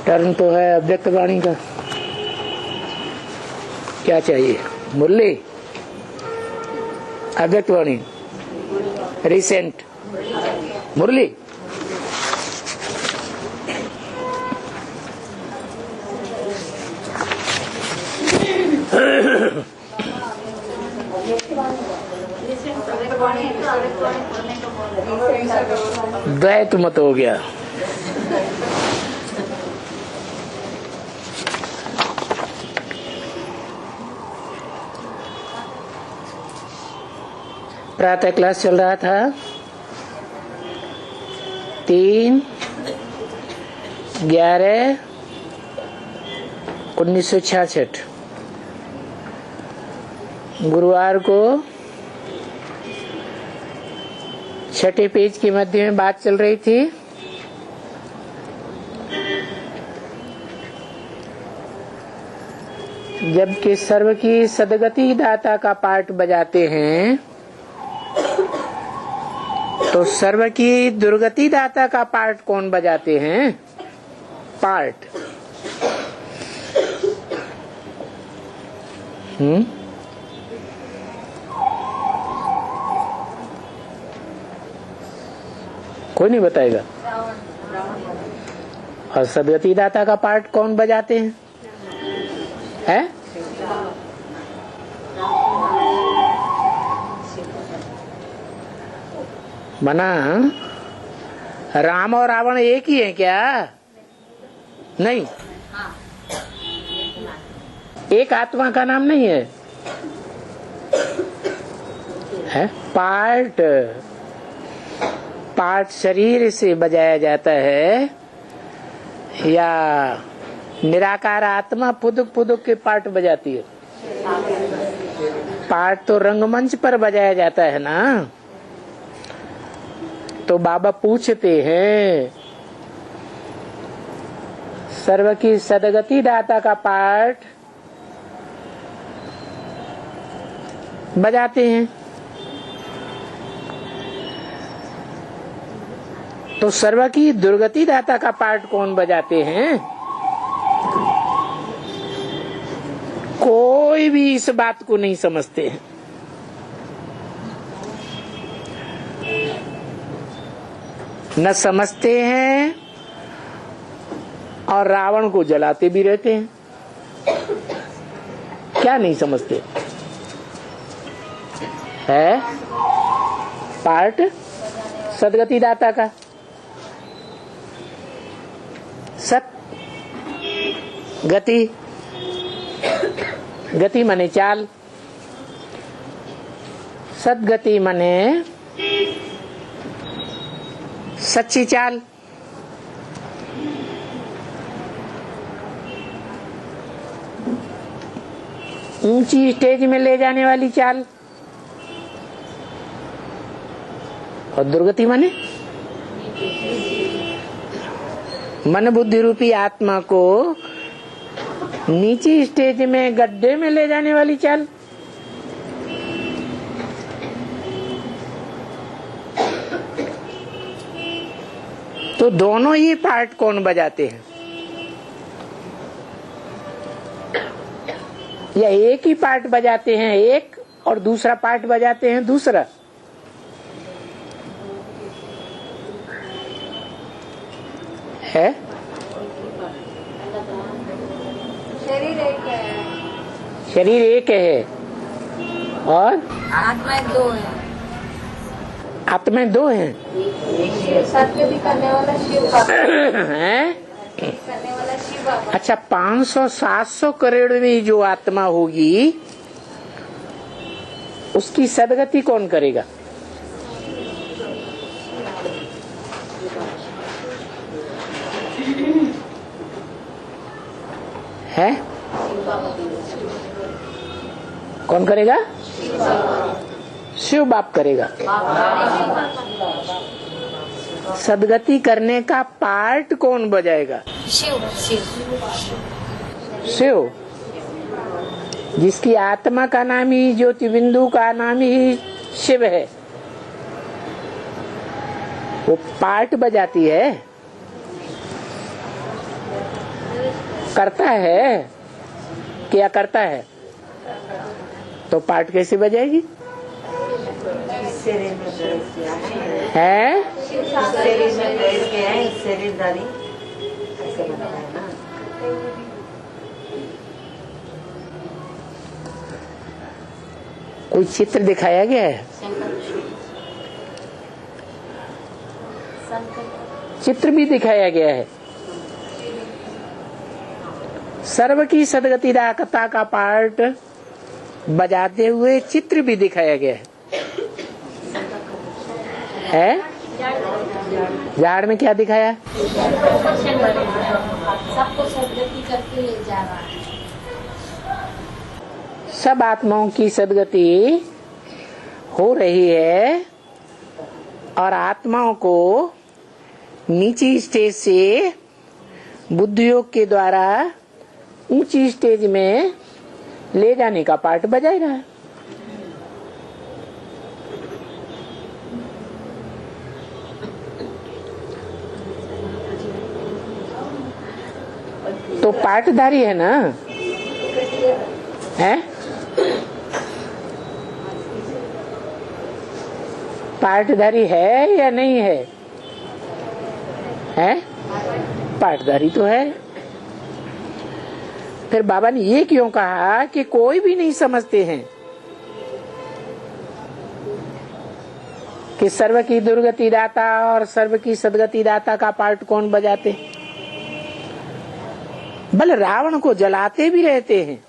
Turn तो है अव्यक्त वाणी का। क्या चाहिए? मुरली, अव्यक्त वाणी, रिसेंट मुरली। द्वैत मत हो गया। प्रातः क्लास चल रहा था 3/11/1966 गुरुवार को 6ठे पेज के मध्य में बात चल रही थी। जबकि सर्व की सदगति दाता का पार्ट बजाते हैं तो सर्व की दुर्गति दाता का पार्ट कौन बजाते हैं? पार्ट। कोई नहीं बताएगा। और सदगति दाता का पार्ट कौन बजाते हैं? है? मना राम और रावण एक ही है क्या? नहीं, एक आत्मा का नाम नहीं है, है? पार्ट। पार्ट शरीर से बजाया जाता है या निराकार आत्मा फुदुक फुदुक के पार्ट बजाती है? पार्ट तो रंगमंच पर बजाया जाता है ना। तो बाबा पूछते हैं सर्व की सदगति दाता का पार्ट बजाते हैं तो सर्व की दुर्गति दाता का पार्ट कौन बजाते हैं? कोई भी इस बात को नहीं समझते हैं। न समझते हैं और रावण को जलाते भी रहते हैं। क्या नहीं समझते है? पार्ट सदगति दाता का। सत गति, गति माने चाल, सदगति माने सच्ची चाल। ऊंची स्टेज में ले जाने वाली चाल। और दुर्गति माने मन बुद्धि रूपी आत्मा को नीची स्टेज में गड्ढे में ले जाने वाली चाल। तो दोनों ही पार्ट कौन बजाते हैं? या एक ही पार्ट बजाते हैं एक और दूसरा पार्ट बजाते हैं दूसरा? है? शरीर एक है। शरीर एक है और आत्माएं दो है। आत्माएं दो हैं। सदगति करने वाला शिव बाबा हैं? करने वाला शिव बाबा। अच्छा, 500-700 करोड़ में जो आत्मा होगी उसकी सदगति कौन करेगा? है? कौन करेगा? शिव बाप करेगा। सदगति करने का पार्ट कौन बजाएगा? शिव। शिव, जिसकी आत्मा का नाम ही ज्योति बिंदु का नाम ही शिव है, वो पार्ट बजाती है। करता है क्या करता है, तो पाठ कैसे बजाएगी? शरीर में प्रवेश किया है शरीर में प्रवेश किया है, शरीरधारी ऐसे बताया ना। कोई चित्र दिखाया गया है? चित्र भी दिखाया गया है। सर्व की सदगति दाता का पार्ट बजाते हुए चित्र भी दिखाया गया है? झाड़ में क्या दिखाया? सबको सदगति करके ले जा रहा है। सब आत्माओं की सदगति हो रही है और आत्माओं को नीची स्टेज से बुद्धि योग के द्वारा ऊंची स्टेज में ले जाने का पार्ट बजाय रहा है। तो पार्टधारी है ना, है? पार्टधारी है या नहीं है? है? पार्टधारी तो है। फिर बाबा ने ये क्यों कहा कि कोई भी नहीं समझते हैं कि सर्व की दुर्गति दाता और सर्व की सदगति दाता का पार्ट कौन बजाते? बल रावण को जलाते भी रहते हैं।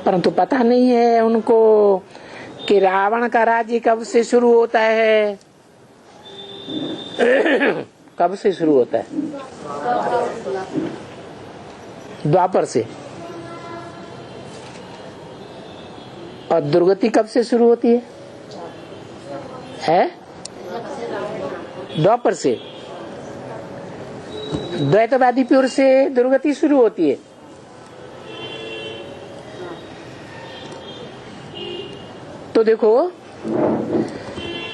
परंतु पता नहीं है उनको कि रावण का राज्य कब से शुरू होता है। कब से शुरू होता है? द्वापर से। और दुर्गति कब से शुरू होती है? द्वापर से। द्वैतवादी प्योर से दुर्गति शुरू होती है। तो देखो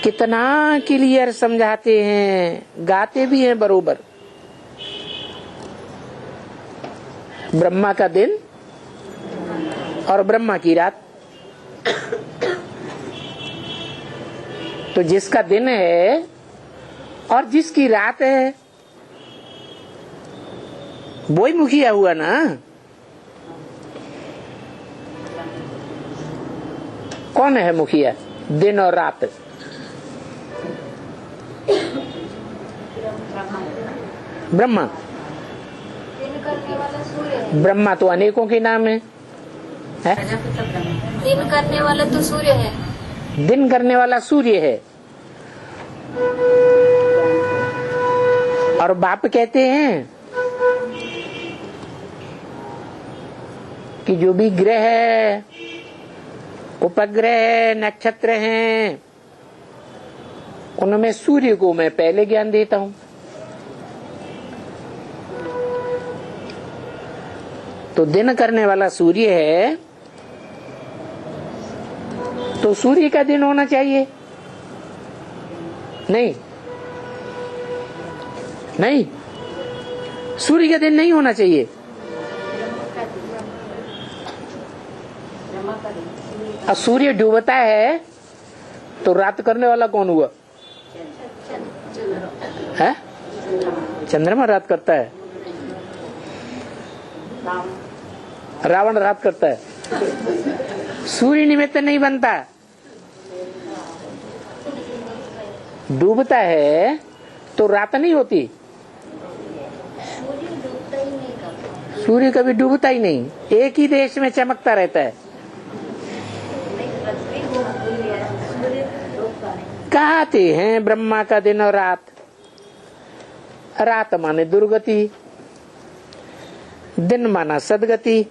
कितना क्लियर समझाते हैं, गाते भी हैं बरोबर। ब्रह्मा का दिन और ब्रह्मा की रात। तो जिसका दिन है और जिसकी रात है वो ही मुखिया हुआ ना। कौन है मुखिया? दिन और रात। ब्रह्मा। दिन करने वाला सूर्य है। ब्रह्मा तो अनेकों के नाम है? दिन करने वाला तो सूर्य है। दिन करने वाला सूर्य है। और बाप कहते हैं कि जो भी ग्रह है, उपग्रह, नक्षत्र हैं, उनमें सूर्य को मैं पहले ज्ञान देता हूं। तो दिन करने वाला सूर्य है, तो सूर्य का दिन होना चाहिए? नहीं, नहीं, सूर्य का दिन नहीं होना चाहिए। और सूर्य डूबता है तो रात करने वाला कौन हुआ? है? चंद्रमा रात करता है। रावण रात करता है। सूर्य निमित्त नहीं बनता। डूबता है तो रात नहीं होती। सूर्य कभी डूबता ही नहीं, एक ही देश में चमकता रहता है। कहते हैं ब्रह्मा का दिन और रात। रात माने दुर्गति, दिन माना सदगति।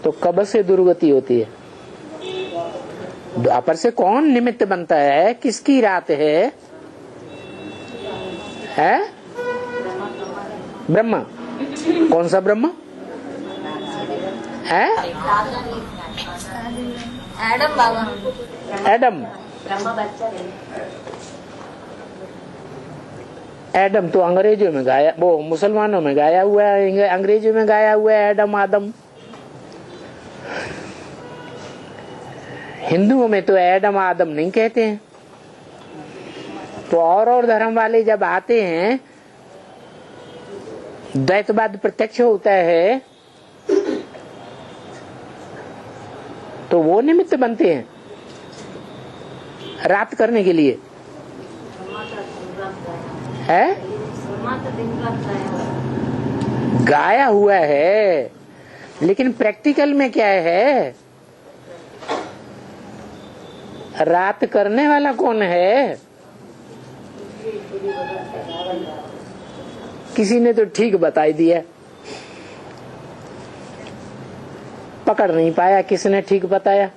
तो कब से दुर्गति होती है? द्वापर से कौन निमित्त बनता है? किसकी रात है? है? ब्रह्मा। कौन सा ब्रह्मा है? एडम बाबा। एडम। ब्रह्मा बच्चा है। एडम तो अंग्रेजों में गाया, वो मुसलमानों में गाया हुआ है, अंग्रेजों में गाया हुआ है एडम आदम। हिंदुओं में तो एडम आदम नहीं कहते हैं। तो और धर्म वाले जब आते हैं, द्वैतवाद प्रत्यक्ष होता है, तो वो निमित्त बनते हैं रात करने के लिए है। गाया हुआ है, लेकिन प्रैक्टिकल में क्या है? रात करने वाला कौन है? किसी ने तो ठीक बताई दिया, पकड़ नहीं पाया किसने ठीक बताया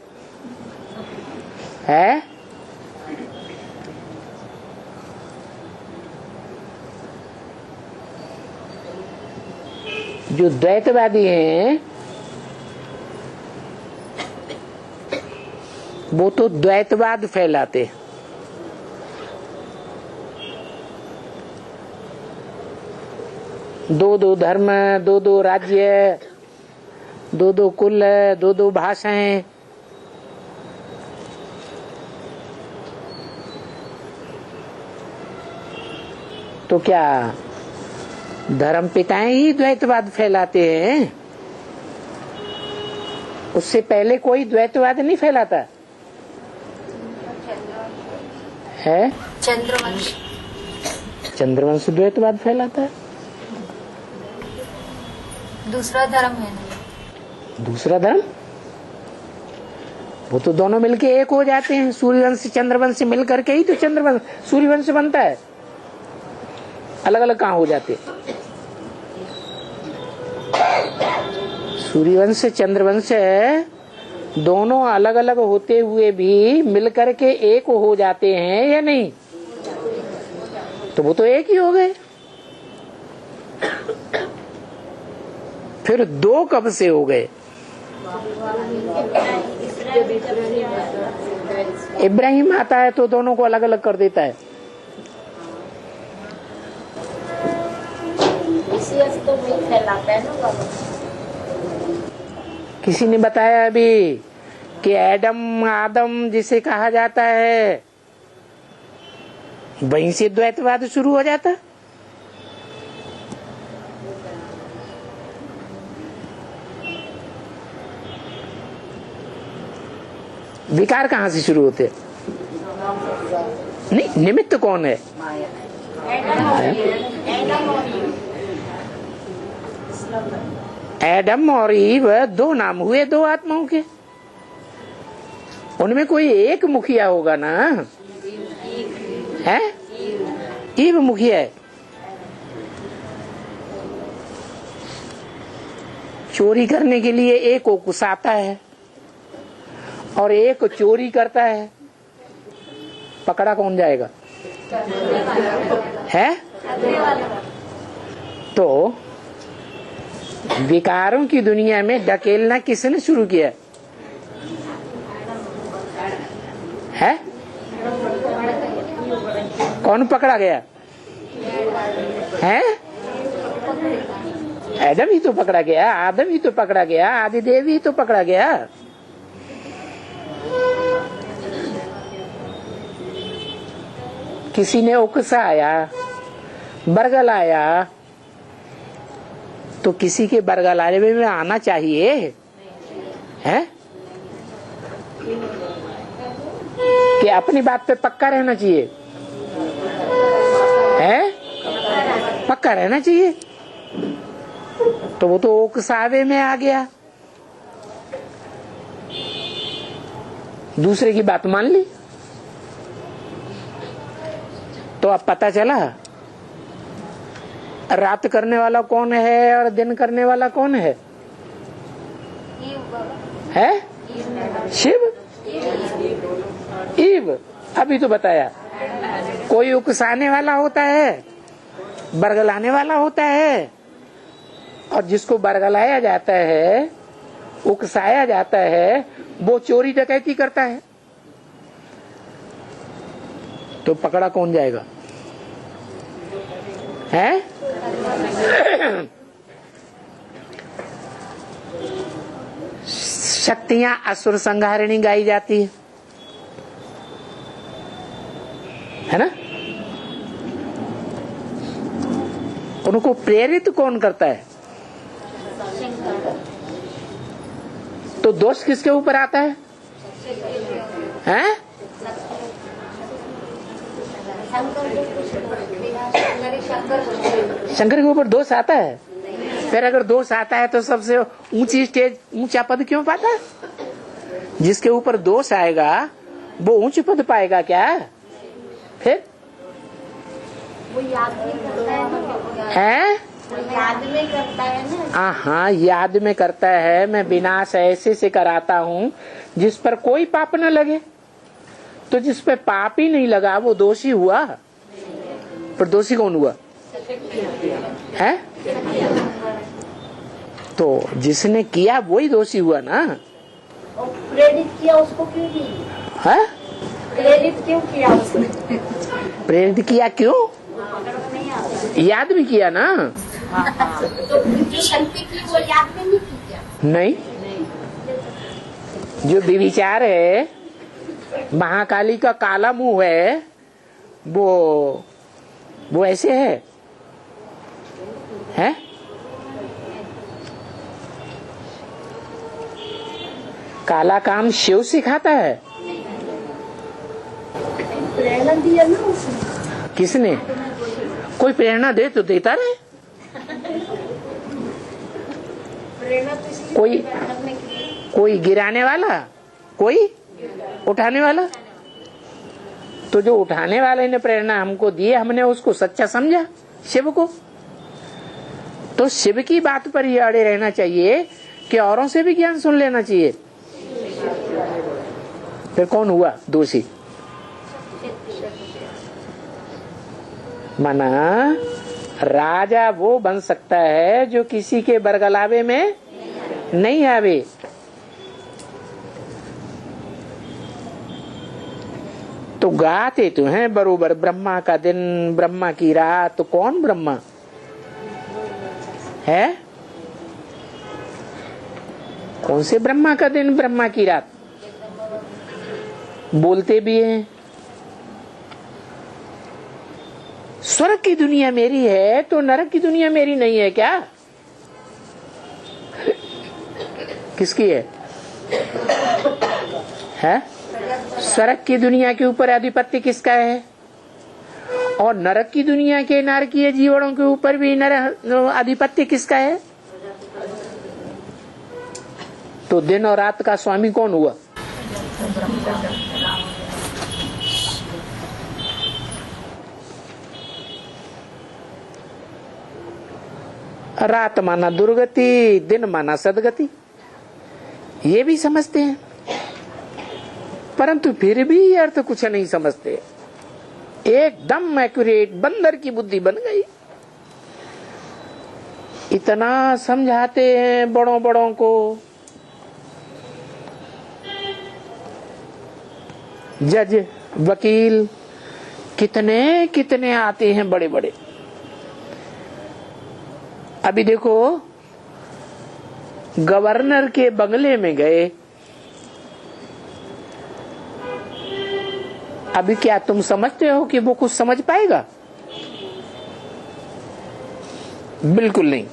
है। जो द्वैतवादी हैं वो तो द्वैतवाद फैलाते, दो धर्म, दो राज्य, दो कुल, दो भाषाएं। तो क्या धर्म पिताएं ही द्वैतवाद फैलाते हैं? उससे पहले कोई द्वैतवाद नहीं फैलाता है। चंद्रवंश। चंद्रवंश द्वैतवाद फैलाता है। दूसरा धर्म है ना। दूसरा धर्म वो तो दोनों मिलके एक हो जाते हैं। सूर्यवंश चंद्रवंश मिल करके ही तो चंद्रवंश सूर्यवंश बनता है। अलग अलग कहाँ हो जाते? सूर्यवंश चंद्रवंश दोनों अलग अलग होते हुए भी मिल करके एक हो जाते हैं या नहीं? तो वो तो एक ही हो गए। फिर दो कब से हो गए? इब्राहिम आता है तो दोनों को अलग अलग कर देता है। तो फैलाता है ना। किसी ने बताया अभी कि एडम आदम जिसे कहा जाता है, वहीं से द्वैतवाद शुरू हो जाता। विकार कहाँ से शुरू होते? नहीं, निमित्त कौन है? एडम और ईव दो नाम हुए दो आत्माओं के। उनमें कोई एक मुखिया होगा ना, है? ईव मुखिया है। चोरी करने के लिए एक उकसाता है और एक चोरी करता है। पकड़ा कौन जाएगा? है? तो विकारों की दुनिया में ढकेलना किसने शुरू किया है? कौन पकड़ा गया है? एडम ही तो पकड़ा गया, आदम ही तो पकड़ा गया, आदिदेव ही तो पकड़ा गया। किसी ने उकसाया, बरगलाया, तो किसी के बरगलाने में आना चाहिए है कि अपनी बात पे पक्का रहना चाहिए है? पक्का रहना चाहिए। तो वो तो उकसावे में आ गया, दूसरे की बात मान ली। तो अब पता चला रात करने वाला कौन है और दिन करने वाला कौन है? है शिव, ईव। अभी तो बताया। कोई उकसाने वाला होता है, बरगलाने वाला होता है, और जिसको बरगलाया जाता है, उकसाया जाता है, वो चोरी डकैती करता है। तो पकड़ा कौन जाएगा? है? शक्तियां असुर संहारिणी गाई जाती है ना? उनको प्रेरित कौन करता है? तो दोष किसके ऊपर आता है? हैं? शंकर के ऊपर दोष आता है। फिर अगर दोष आता है तो सबसे ऊंची स्टेज, ऊंचा पद क्यों पाता है? जिसके ऊपर दोष आएगा वो ऊंच पद पाएगा क्या? फिर वो याद नहीं करता है? वो याद में करता है ना। हाँ, याद में करता है। मैं विनाश ऐसे से कराता हूँ जिस पर कोई पाप न लगे। तो जिस पे पाप ही नहीं लगा वो दोषी हुआ। पर दोषी कौन हुआ? है? तो जिसने किया वही दोषी हुआ ना। और प्रेरित किया उसको क्यों नहीं? है? प्रेरित क्यों किया उसको? प्रेरित किया क्यों? याद भी किया ना। तो जो गलती की वो याद में नहीं की क्या? नहीं, जो विचार है, महाकाली का काला मुंह है, वो ऐसे है? है? काला काम शिव सिखाता है। प्रेरणा दिया ना उसने। किसने? कोई प्रेरणा दे तो देता रहे। प्रेरणा तो इसलिए कोई करने के लिए। कोई गिराने वाला, कोई उठाने वाला। तो जो उठाने वाले ने प्रेरणा हमको दी, हमने उसको सच्चा समझा, शिव को। तो शिव की बात पर ही अड़े रहना चाहिए कि औरों से भी ज्ञान सुन लेना चाहिए। फिर कौन हुआ दोषी? माना राजा वो बन सकता है जो किसी के बरगलावे में नहीं आवे। तो गाते तो हैं बरोबर, ब्रह्मा का दिन ब्रह्मा की रात। तो कौन ब्रह्मा है? कौन से ब्रह्मा का दिन ब्रह्मा की रात? बोलते भी हैं स्वर्ग की दुनिया मेरी है तो नरक की दुनिया मेरी नहीं है क्या? किसकी है? है? स्वर्ग की दुनिया के ऊपर आधिपत्य किसका है? और नरक की दुनिया के नारकीय जीवों के ऊपर भी आधिपत्य किसका है? तो दिन और रात का स्वामी कौन हुआ? रात माना दुर्गति, दिन माना सदगति, ये भी समझते हैं, परंतु फिर भी अर्थ कुछ नहीं समझते। एकदम एक्यूरेट बंदर की बुद्धि बन गई। इतना समझाते हैं बड़ों बड़ों को, जज वकील कितने कितने आते हैं बड़े बड़े। अभी देखो गवर्नर के बंगले में गए, अभी क्या तुम समझते हो कि वो कुछ समझ पाएगा? बिल्कुल नहीं।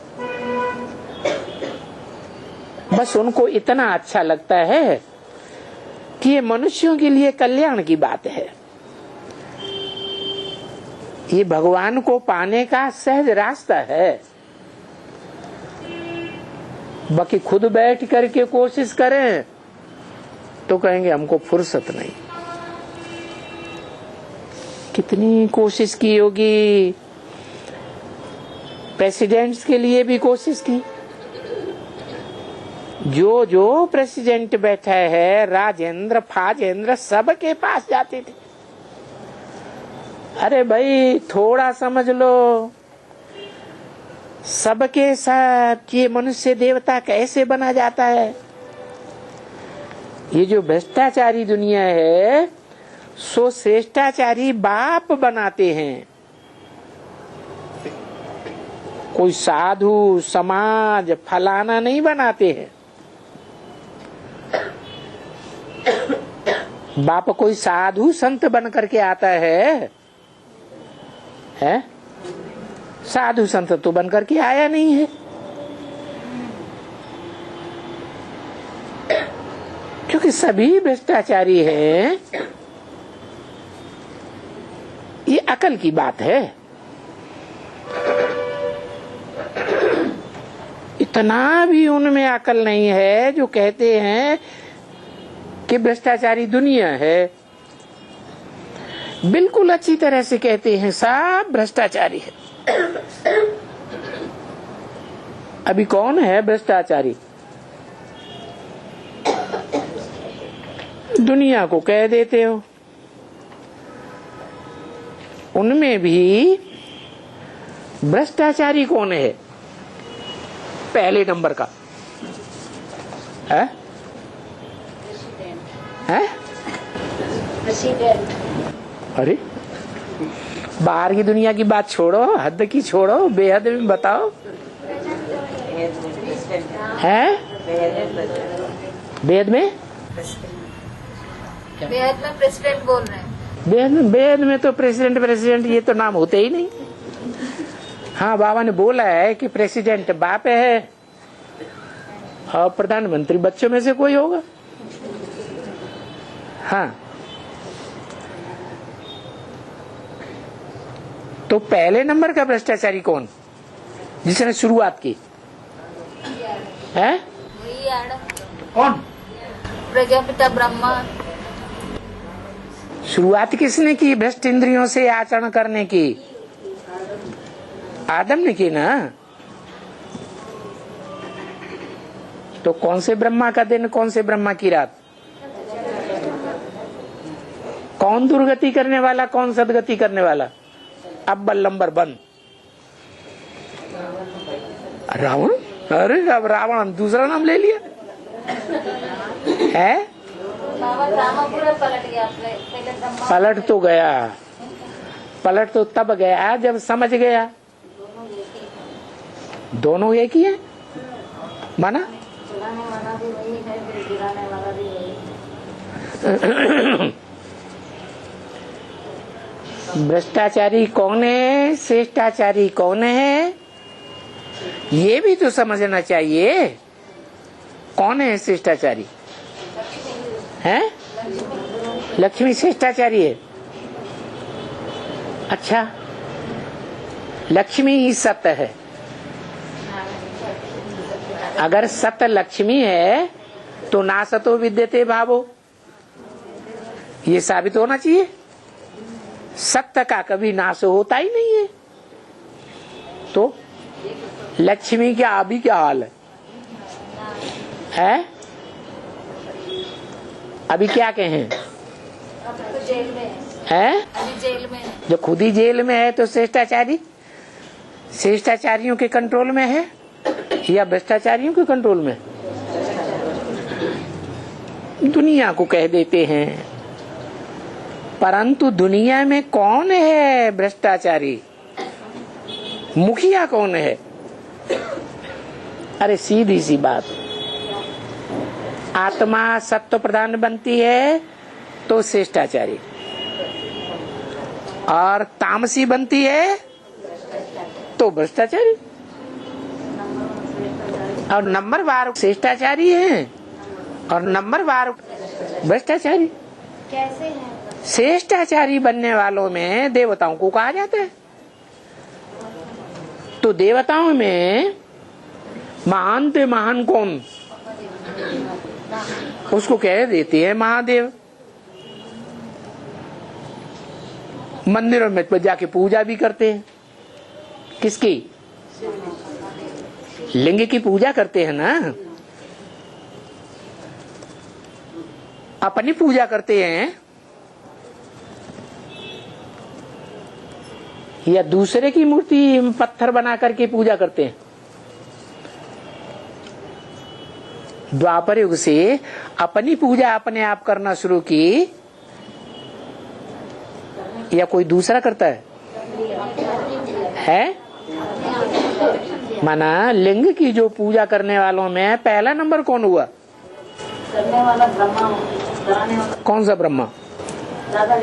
बस उनको इतना अच्छा लगता है कि ये मनुष्यों के लिए कल्याण की बात है, ये भगवान को पाने का सहज रास्ता है। बाकी खुद बैठ करके कोशिश करें तो कहेंगे हमको फुर्सत नहीं। कितनी कोशिश की होगी, प्रेसिडेंट्स के लिए भी कोशिश की। जो जो प्रेसिडेंट बैठा है, राजेंद्र फाजेंद्र सबके पास जाते थे। अरे भाई थोड़ा समझ लो, सबके साथ ये मनुष्य देवता कैसे बना जाता है। ये जो भ्रष्टाचारी दुनिया है, सो श्रेष्ठाचारी बाप बनाते हैं। कोई साधु समाज फलाना नहीं बनाते हैं। बाप कोई साधु संत बन करके आता है? साधु संत तो बन करके आया नहीं है, क्योंकि सभी भ्रष्टाचारी हैं। ये अकल की बात है। इतना भी उनमें अकल नहीं है जो कहते हैं कि भ्रष्टाचारी दुनिया है। बिल्कुल अच्छी तरह से कहते हैं सब भ्रष्टाचारी है। अभी कौन है भ्रष्टाचारी? दुनिया को कह देते हो। उनमें भी भ्रष्टाचारी कौन है पहले नंबर का? है? अरे बाहर की दुनिया की बात छोड़ो, हद की छोड़ो, बेहद में बताओ। है बेहद में? बेहद में प्रेसिडेंट बोल रहे हैं। बेहद में तो प्रेसिडेंट ये तो नाम होते ही नहीं। हाँ, बाबा ने बोला है कि प्रेसिडेंट बाप है और प्रधानमंत्री बच्चों में से कोई होगा। हाँ, तो पहले नंबर का भ्रष्टाचारी कौन जिसने शुरुआत की है? वही आड़ा कौन? प्रजापिता ब्रह्मा। शुरुआत किसने की भ्रष्ट इंद्रियों से आचरण करने की? आदम ने की ना। तो कौन से ब्रह्मा का दिन, कौन से ब्रह्मा की रात? कौन दुर्गति करने वाला, कौन सदगति करने वाला? अव्वल नंबर बंद रावण। अरे अब रावण दूसरा नाम ले लिया है। पलट तो गया, पलट तो तब गया जब समझ गया दोनों एक ही है। माना भ्रष्टाचारी कौन है, श्रेष्ठाचारी कौन है, ये भी तो समझना चाहिए। कौन है श्रेष्ठाचारी? है लक्ष्मी श्रेष्ठाचारी है। अच्छा, लक्ष्मी ही सत्य है। अगर सत्य लक्ष्मी है तो ना सतो विद्यते भावो, ये साबित होना चाहिए। सत्य का कभी नाश होता ही नहीं है। तो लक्ष्मी क्या अभी क्या हाल है? अभी क्या कहें? जेल में है? अभी जेल में है। जो खुद ही जेल में है तो श्रेष्ठाचारी श्रेष्ठाचारियों के कंट्रोल में है या भ्रष्टाचारियों के कंट्रोल में? दुनिया को कह देते हैं, परंतु दुनिया में कौन है भ्रष्टाचारी? मुखिया कौन है? अरे सीधी सी बात, आत्मा सत्व प्रधान बनती है तो श्रेष्ठाचारी, और तामसी बनती है तो भ्रष्टाचारी। और नंबर वार श्रेष्ठाचारी है और नंबर वार भ्रष्टाचारी। कैसे है? श्रेष्ठाचारी बनने वालों में देवताओं को कहा जाता है। तो देवताओं में महान ते महान कौन? उसको कह देते हैं महादेव। मंदिरों में जाके पूजा भी करते हैं। किसकी? लिंग की पूजा करते हैं ना। अपनी पूजा करते हैं या दूसरे की मूर्ति पत्थर बना करके पूजा करते हैं? द्वापर युग से अपनी पूजा अपने आप करना शुरू की या कोई दूसरा करता है? माना लिंग की जो पूजा करने वालों में पहला नंबर कौन हुआ? करने वाला ब्रह्मा, कराने वाला कौन सा ब्रह्मा? दादा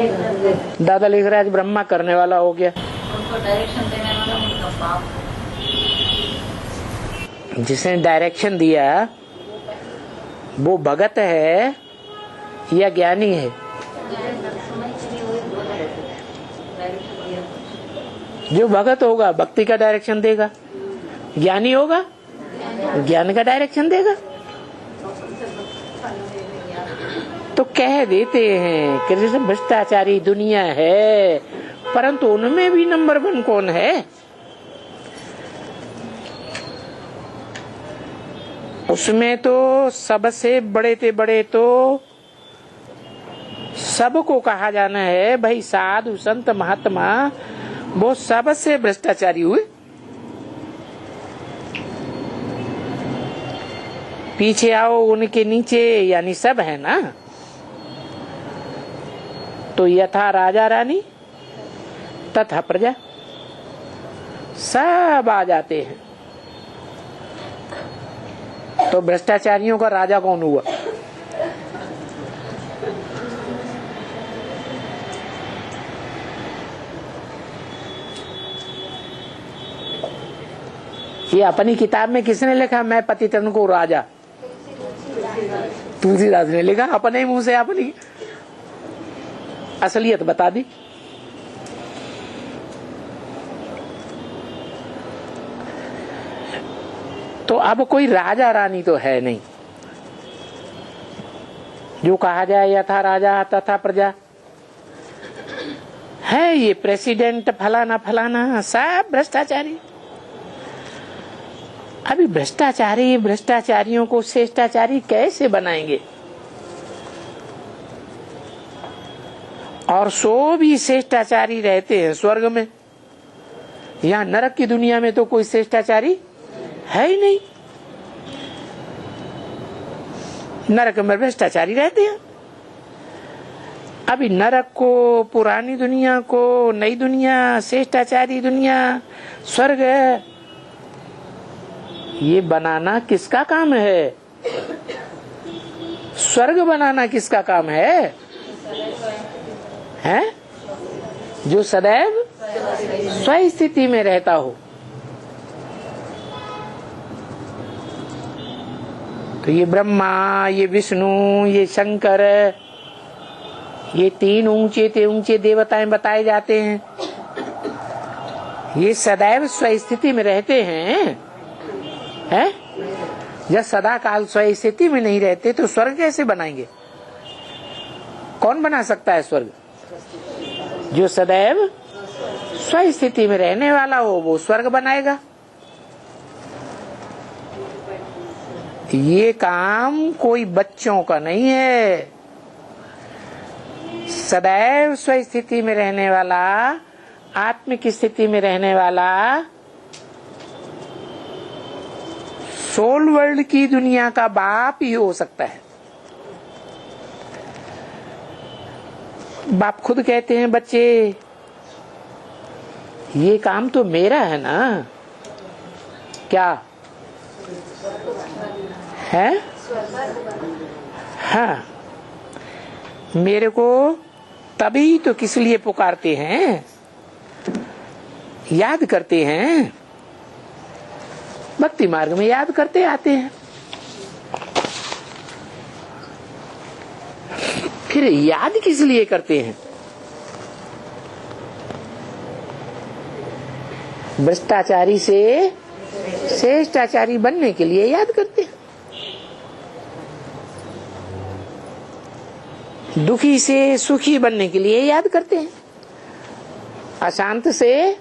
लिख रहा है ब्रह्मा करने वाला हो गया। उनको डायरेक्शन देने वाला उनका बाप। जिसने डायरेक्शन दिया वो भगत है या ज्ञानी है? जो भगत होगा भक्ति का डायरेक्शन देगा, ज्ञानी होगा ज्ञान का डायरेक्शन देगा। तो कह देते हैं कृष्ण भ्रष्टाचारी दुनिया है, परंतु उनमें भी नंबर 1 कौन है? उसमें तो सबसे बड़े से बड़े तो सबको कहा जाना है भाई साधु संत महात्मा, वो सबसे भ्रष्टाचारी हुए। पीछे आओ उनके नीचे यानी सब है ना। तो यथा राजा रानी तथा प्रजा, सब आ जाते हैं। तो भ्रष्टाचारियों का राजा कौन हुआ? ये अपनी किताब में किसने लिखा मैं पतितन को राजा? तुलसीदास ने लिखा, अपने मुंह से अपनी असलियत बता दी। तो अब कोई राजा रानी तो है नहीं जो कहा जाए यथा राजा तथा प्रजा है। ये प्रेसिडेंट फलाना फलाना सब भ्रष्टाचारी। अभी भ्रष्टाचारियों को श्रेष्ठाचारी कैसे बनाएंगे? और सो भी श्रेष्ठाचारी रहते हैं स्वर्ग में। यहाँ नरक की दुनिया में तो कोई श्रेष्ठाचारी है ही नहीं। नरक में भ्रष्टाचारी रहते हैं। अभी नरक को, पुरानी दुनिया को, नई दुनिया, श्रेष्ठाचारी दुनिया, स्वर्ग ये बनाना किसका काम है? स्वर्ग बनाना किसका काम है? हैं? जो सदैव स्व स्थिति में रहता हो। तो ये ब्रह्मा, ये विष्णु, ये शंकर, ये 3 ऊंचे देवताएं बताए जाते हैं। ये सदैव स्व स्थिति में रहते हैं। जब सदा काल स्व स्थिति में नहीं रहते तो स्वर्ग कैसे बनाएंगे? कौन बना सकता है स्वर्ग? जो सदैव स्व स्थिति में रहने वाला हो वो स्वर्ग बनाएगा। ये काम कोई बच्चों का नहीं है। सदैव स्व स्थिति में रहने वाला, आत्मिक स्थिति में रहने वाला, सोल वर्ल्ड की दुनिया का बाप ही हो सकता है। बाप खुद कहते हैं बच्चे ये काम तो मेरा है ना। क्या है? हाँ, मेरे को तभी तो किस लिए पुकारते हैं, याद करते हैं, भक्ति मार्ग में याद करते आते हैं। फिर याद किस लिए करते हैं? भ्रष्टाचारी से श्रेष्ठाचारी बनने के लिए याद करते हैं। दुखी से सुखी बनने के लिए याद करते हैं। अशांत से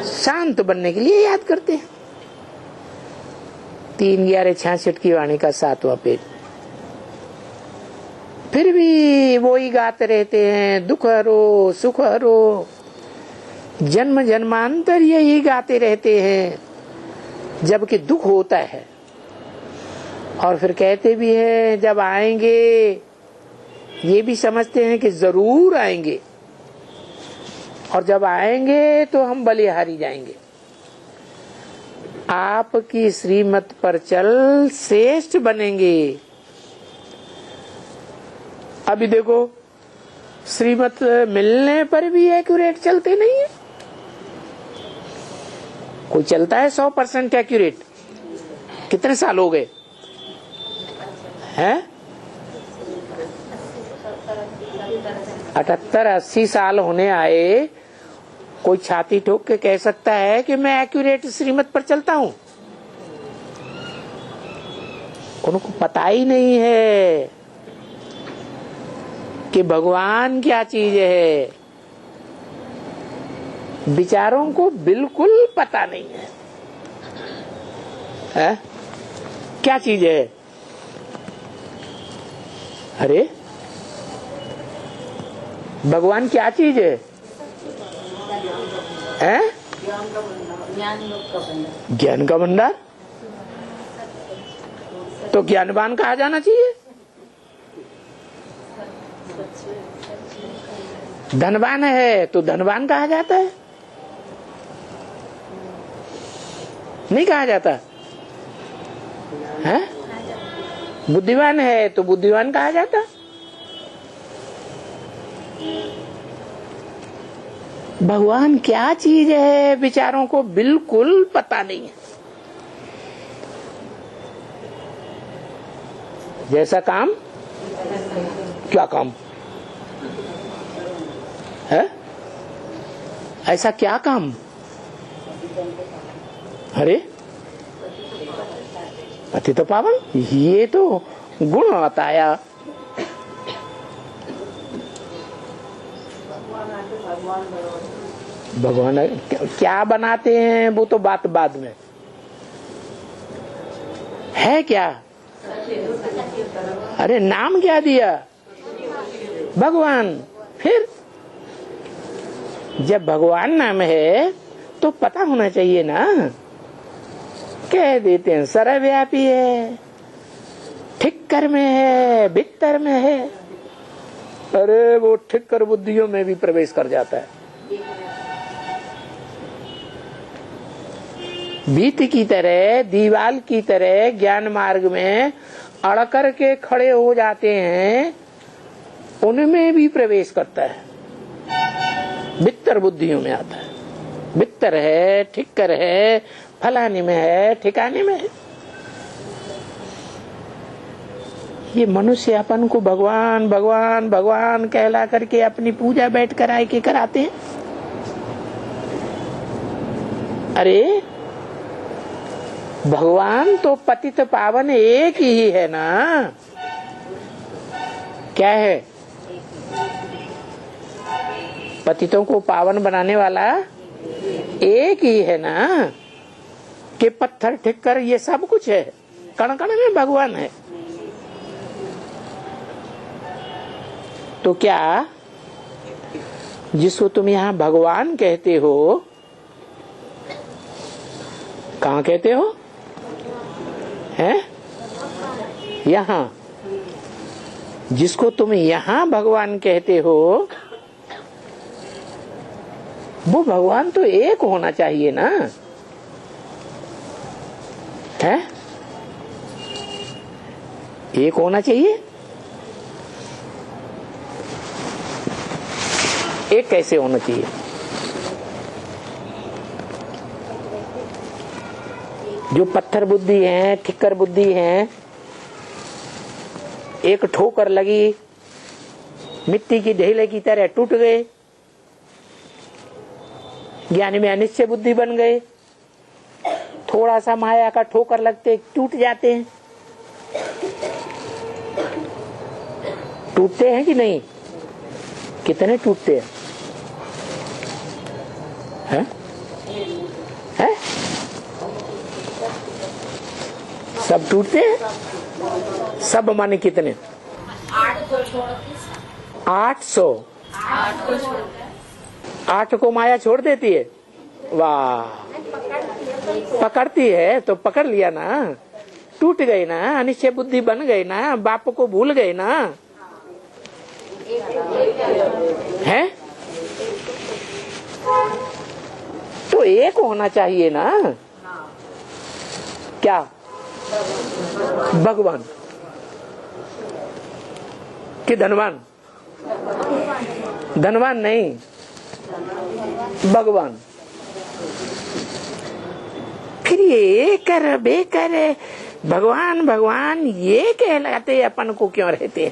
शांत बनने के लिए याद करते हैं। 3/11/66 की वाणी का 7वां पेज। फिर भी वो ही गाते रहते हैं, दुख हरो सुख हरो, जन्म जन्मांतर यही गाते रहते हैं। जबकि दुख होता है और फिर कहते भी हैं जब आएंगे, ये भी समझते हैं कि जरूर आएंगे, और जब आएंगे तो हम बलिहारी जाएंगे। आपकी श्रीमत पर चल श्रेष्ठ बनेंगे। अभी देखो श्रीमत मिलने पर भी एक्यूरेट चलते नहीं है। कोई चलता है 100% एक्यूरेट? कितने साल हो गए हैं? 78-80 साल होने आए। कोई छाती ठोक के कह सकता है कि मैं एक्यूरेट श्रीमत पर चलता हूं? उनको पता ही नहीं है कि भगवान क्या चीज है। विचारों को बिल्कुल पता नहीं है, क्या चीज है। अरे भगवान क्या चीज है? ज्ञान का भंडार। तो ज्ञानवान कहा जाना चाहिए। धनवान है तो धनवान कहा जाता है, नहीं कहा जाता है? बुद्धिमान है तो बुद्धिमान कहा जाता। भगवान क्या चीज है विचारों को बिल्कुल पता नहीं है। जैसा काम क्या काम है, ऐसा क्या काम। अरे पतित पावन, ये तो गुण बताया। भगवान क्या बनाते हैं वो तो बात बाद में है। क्या अरे नाम क्या दिया? भगवान। फिर जब भगवान नाम है तो पता होना चाहिए ना। कह देते हैं सर्वव्यापी है, ठिक्कर में है, भीतर में है। अरे वो ठिक्कर बुद्धियों में भी प्रवेश कर जाता है। भीत की तरह, दीवाल की तरह ज्ञान मार्ग में अड़कर के खड़े हो जाते हैं, उनमें भी प्रवेश करता है। भीतर बुद्धियों में आता है। भीतर है, ठिक्कर है, फलाने में है, ठिकाने में है। ये मनुष्य अपन को भगवान भगवान भगवान कहला करके अपनी पूजा बैठ कर आए के कराते हैं। अरे भगवान तो पतित पावन एक ही है ना। क्या है? पतितों को पावन बनाने वाला एक ही है ना। कि पत्थर ठिक्कर ये सब कुछ है, कण कण में भगवान है। तो क्या जिसको तुम यहाँ भगवान कहते हो, कहाँ कहते हो? हैं? यहाँ। जिसको तुम यहाँ भगवान कहते हो, वो भगवान तो एक होना चाहिए ना। है? एक होना चाहिए। एक कैसे होना चाहिए? जो पत्थर बुद्धि है, ठिक्कर बुद्धि है, एक ठोकर लगी, मिट्टी की ढेले की तरह टूट गए। ज्ञानी में अनिश्चय बुद्धि बन गए। थोड़ा सा माया का ठोकर लगते टूट जाते हैं। टूटते हैं कि नहीं? कितने टूटते हैं? हैं? हैं? सब टूटते हैं। सब माने कितने? 800। 8 को माया छोड़ देती है। वाह, पकड़ती है तो पकड़ लिया ना, टूट गई ना, अनिश्चय बुद्धि बन गई ना, बाप को भूल गए ना। है एक होना चाहिए ना। क्या? भगवान कि धनवान? धनवान नहीं, भगवान। फिर ये कर बेकर भगवान भगवान ये कहलाते अपन को क्यों रहते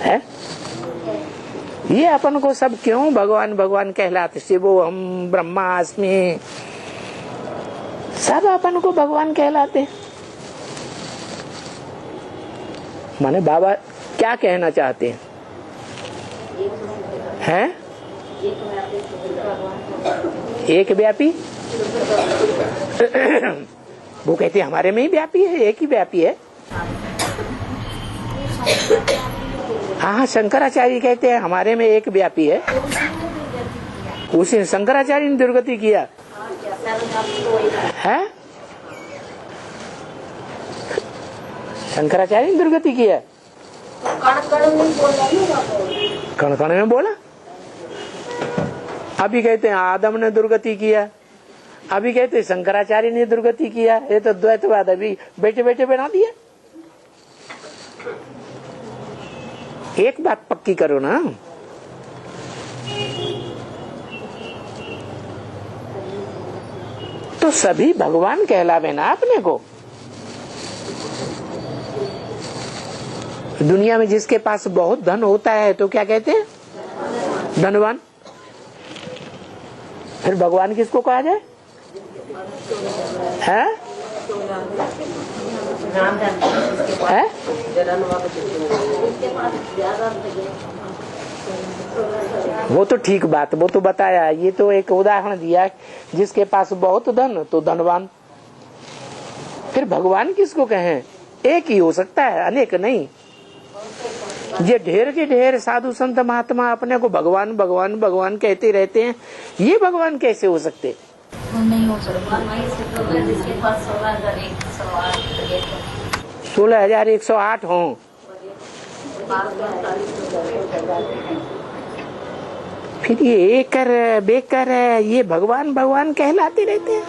हैं? ये अपन को सब क्यों भगवान भगवान कहलाते? शिवो हम ब्रह्मास्मि, सब अपन को भगवान कहलाते। माने बाबा क्या कहना चाहते हैं? हैं? एक व्यापी। वो कहते हैं हमारे में ही व्यापी है, एक ही व्यापी है। हाँ, शंकराचार्य कहते हैं हमारे में एक व्यापी है। उसे शंकराचार्य ने दुर्गति किया है। शंकराचार्य ने दुर्गति किया, कण कण में बोला। अभी कहते हैं आदम ने दुर्गति किया, अभी कहते हैं शंकराचार्य ने दुर्गति किया। ये तो द्वैतवाद अभी बैठे बैठे बना दिया। एक बात पक्की करो ना, तो सभी भगवान कहलावे ना अपने को। दुनिया में जिसके पास बहुत धन होता है तो क्या कहते हैं? धनवान। फिर भगवान किसको कहा जाए? है? है? वो तो ठीक बात, वो तो बताया। ये तो एक उदाहरण दिया, जिसके पास बहुत धन तो धनवान। फिर भगवान किसको कहें? एक ही हो सकता है, अनेक नहीं। ये ढेर के ढेर साधु संत महात्मा अपने को भगवान भगवान भगवान कहते रहते हैं, ये भगवान कैसे हो सकते? नहीं हो सकता। 16,108 हो। फिर ये एक कर बेकर ये भगवान भगवान कहलाते रहते हैं।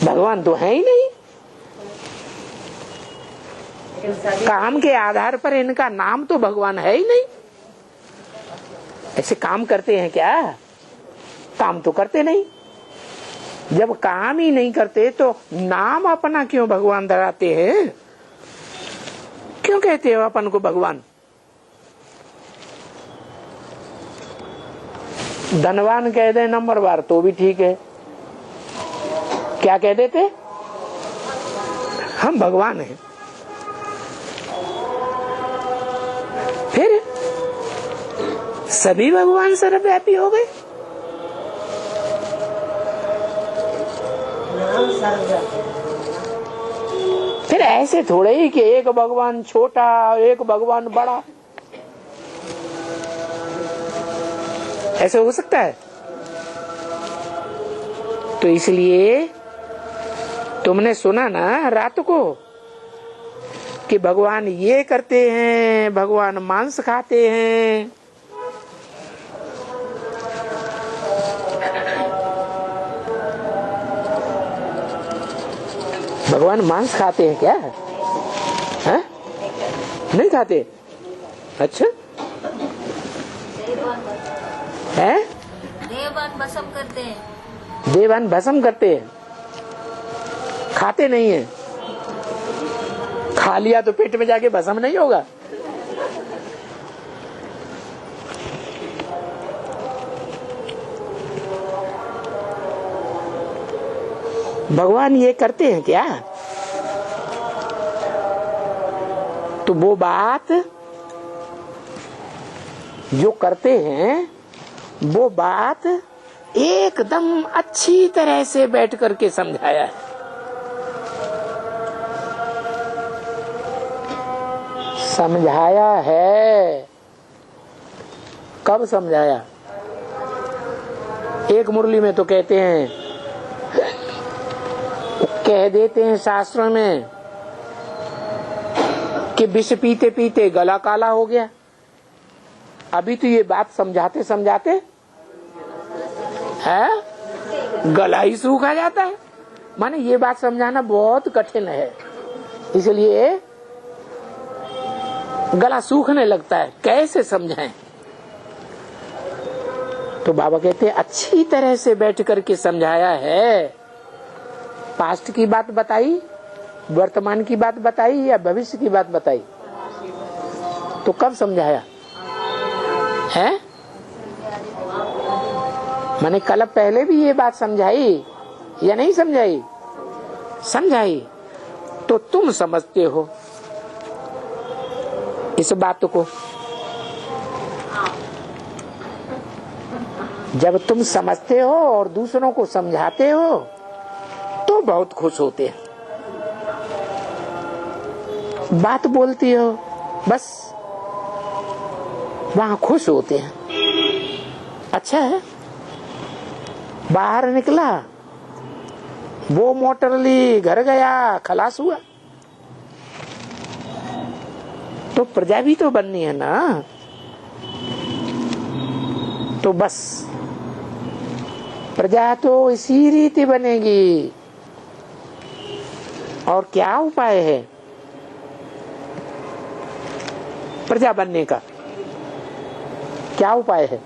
भगवान तो है ही नहीं। काम के आधार पर इनका नाम तो भगवान है ही नहीं। ऐसे काम करते हैं क्या? काम तो करते नहीं। जब काम ही नहीं करते तो नाम अपना क्यों भगवान धराते हैं? क्यों कहते हो अपन को भगवान? धनवान कह दे नंबरवार तो भी ठीक है। क्या कह देते? हम भगवान हैं। फिर सभी भगवान सर्वव्यापी हो गए। फिर ऐसे थोड़े ही कि एक भगवान छोटा एक भगवान बड़ा, ऐसे हो सकता है? तो इसलिए तुमने सुना ना रात को कि भगवान ये करते हैं, भगवान मांस खाते हैं। भगवान मांस खाते हैं क्या? है? नहीं खाते? अच्छा है? देवान भस्म करते हैं। देवान भस्म करते हैं, खाते नहीं है। खा लिया तो पेट में जाके भस्म नहीं होगा। भगवान ये करते हैं क्या? तो वो बात जो करते हैं वो बात एकदम अच्छी तरह से बैठ करके समझाया है। समझाया है। कब समझाया? एक मुरली में तो कहते हैं, कह देते हैं शास्त्रों में कि विष पीते पीते गला काला हो गया। अभी तो ये बात समझाते समझाते है गला ही सूखा जाता है। माने ये बात समझाना बहुत कठिन है, इसलिए गला सूखने लगता है, कैसे समझाएं। तो बाबा कहते हैं अच्छी तरह से बैठ करके समझाया है। पास्ट की बात बताई, वर्तमान की बात बताई या भविष्य की बात बताई? तो कब समझाया है? मैंने कल पहले भी ये बात समझाई या नहीं समझाई? समझाई। तो तुम समझते हो इस बात को। जब तुम समझते हो और दूसरों को समझाते हो तो बहुत खुश होते हैं। बात बोलती हो बस वहां खुश होते हैं। अच्छा है, बाहर निकला, वो मोटर ली, घर गया, खलास हुआ, तो प्रजा भी तो बननी है ना। तो बस प्रजा तो इसी रीति बनेगी। और क्या उपाय है प्रजा बनने का? क्या उपाय है?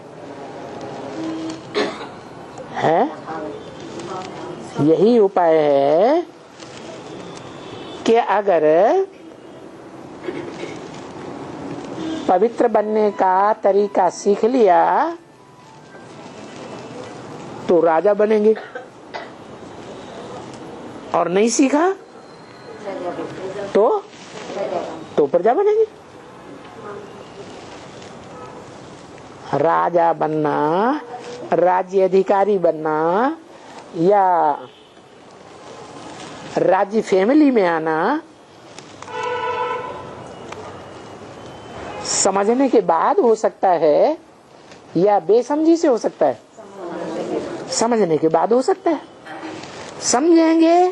यही उपाय है कि अगर पवित्र बनने का तरीका सीख लिया तो राजा बनेंगे, और नहीं सीखा तो प्रजा बनेंगे। राजा बनना, राज्य अधिकारी बनना या राज्य फैमिली में आना समझने के बाद हो सकता है या बेसमझी से हो सकता है? समझने के बाद हो सकता है। समझेंगे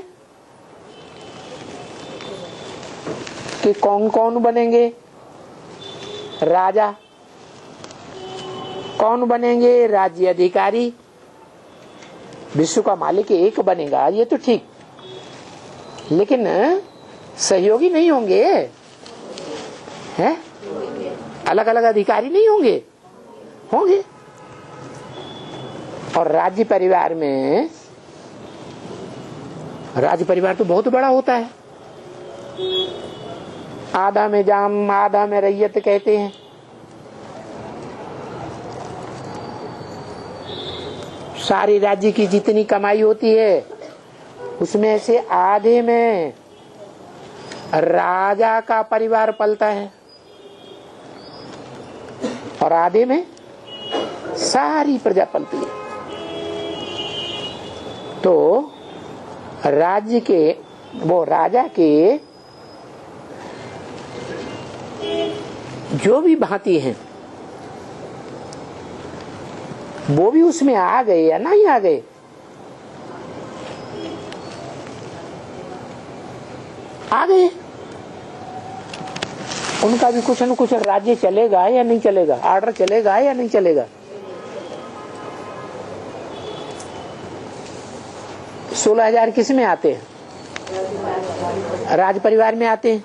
कि कौन कौन बनेंगे राजा, कौन बनेंगे राज्य अधिकारी, विश्व का मालिक एक बनेगा, ये तो ठीक, लेकिन सहयोगी नहीं होंगे, हैं? अलग अलग अधिकारी नहीं होंगे, होंगे। और राज्य परिवार में, राज्य परिवार तो बहुत बड़ा होता है। आधा में जाम आधा में रैयत कहते हैं। सारी राज्य की जितनी कमाई होती है उसमें से आधे में राजा का परिवार पलता है और आधे में सारी प्रजा पलती है। तो राज्य के, वो राजा के जो भी भांति हैं वो भी उसमें आ गए या नहीं आ गए? आ गए। उनका भी कुछ न कुछ राज्य चलेगा या नहीं चलेगा, ऑर्डर चलेगा या नहीं चलेगा। 16,000 किस में आते हैं? राज परिवार में आते हैं।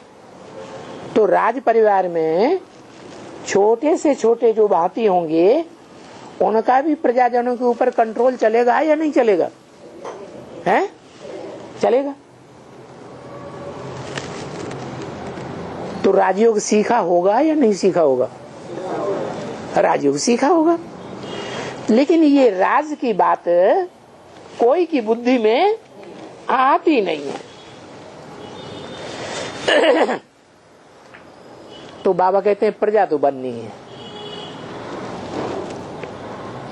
तो राज परिवार में छोटे से छोटे जो भांति होंगे उनका भी प्रजाजनों के ऊपर कंट्रोल चलेगा या नहीं चलेगा? है? चलेगा। तो राजयोग सीखा होगा या नहीं सीखा होगा? राजयोग सीखा होगा। लेकिन ये राज की बात कोई की बुद्धि में आती नहीं है। तो बाबा कहते हैं प्रजा तो बननी है।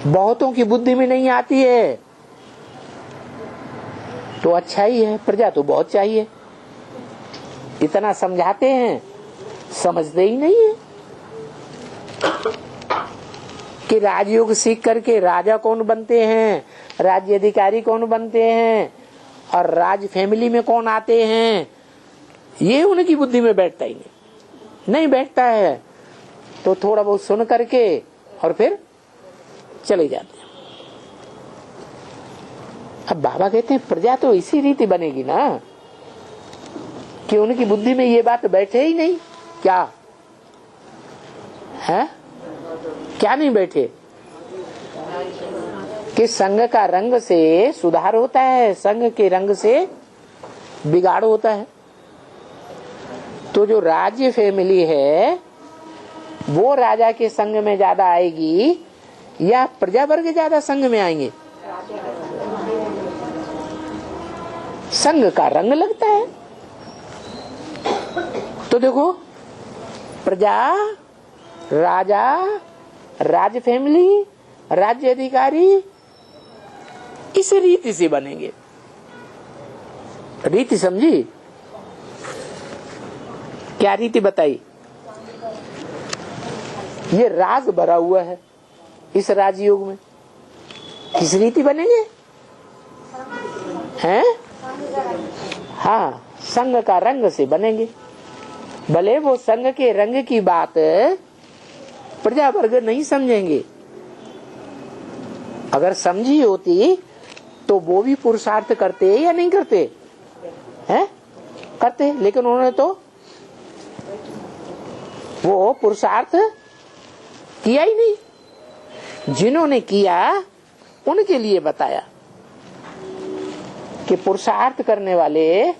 बहुतों की बुद्धि में नहीं आती है तो अच्छा ही है, प्रजा तो बहुत चाहिए। इतना समझाते हैं, समझते ही नहीं है कि राजयोग सीख करके राजा कौन बनते हैं, राज्य अधिकारी कौन बनते हैं और राज फैमिली में कौन आते हैं, ये उनकी बुद्धि में बैठता ही नहीं बैठता है। तो थोड़ा बहुत सुन करके और फिर चले जाते हैं। अब बाबा कहते हैं प्रजा तो इसी रीति बनेगी ना कि उनकी बुद्धि में ये बात बैठे ही नहीं। क्या है? क्या नहीं बैठे कि संग का रंग से सुधार होता है, संग के रंग से बिगाड़ होता है। तो जो राज्य फैमिली है वो राजा के संग में ज्यादा आएगी या प्रजा वर्ग ज्यादा संग में आएंगे? संग का रंग लगता है। तो देखो प्रजा, राजा, राज्य फैमिली, राज्य अधिकारी इस रीति से बनेंगे। रीति समझी? क्या रीति बताई? ये राज भरा हुआ है इस राजयोग में। किस रीति बनेंगे? हैं? हाँ, संग का रंग से बनेंगे। भले वो संग के रंग की बात प्रजा वर्ग नहीं समझेंगे। अगर समझी होती तो वो भी पुरुषार्थ करते या नहीं करते? हैं? करते। लेकिन उन्होंने तो वो पुरुषार्थ किया ही नहीं। जिन्होंने किया उनके लिए बताया कि पुरुषार्थ करने वाले,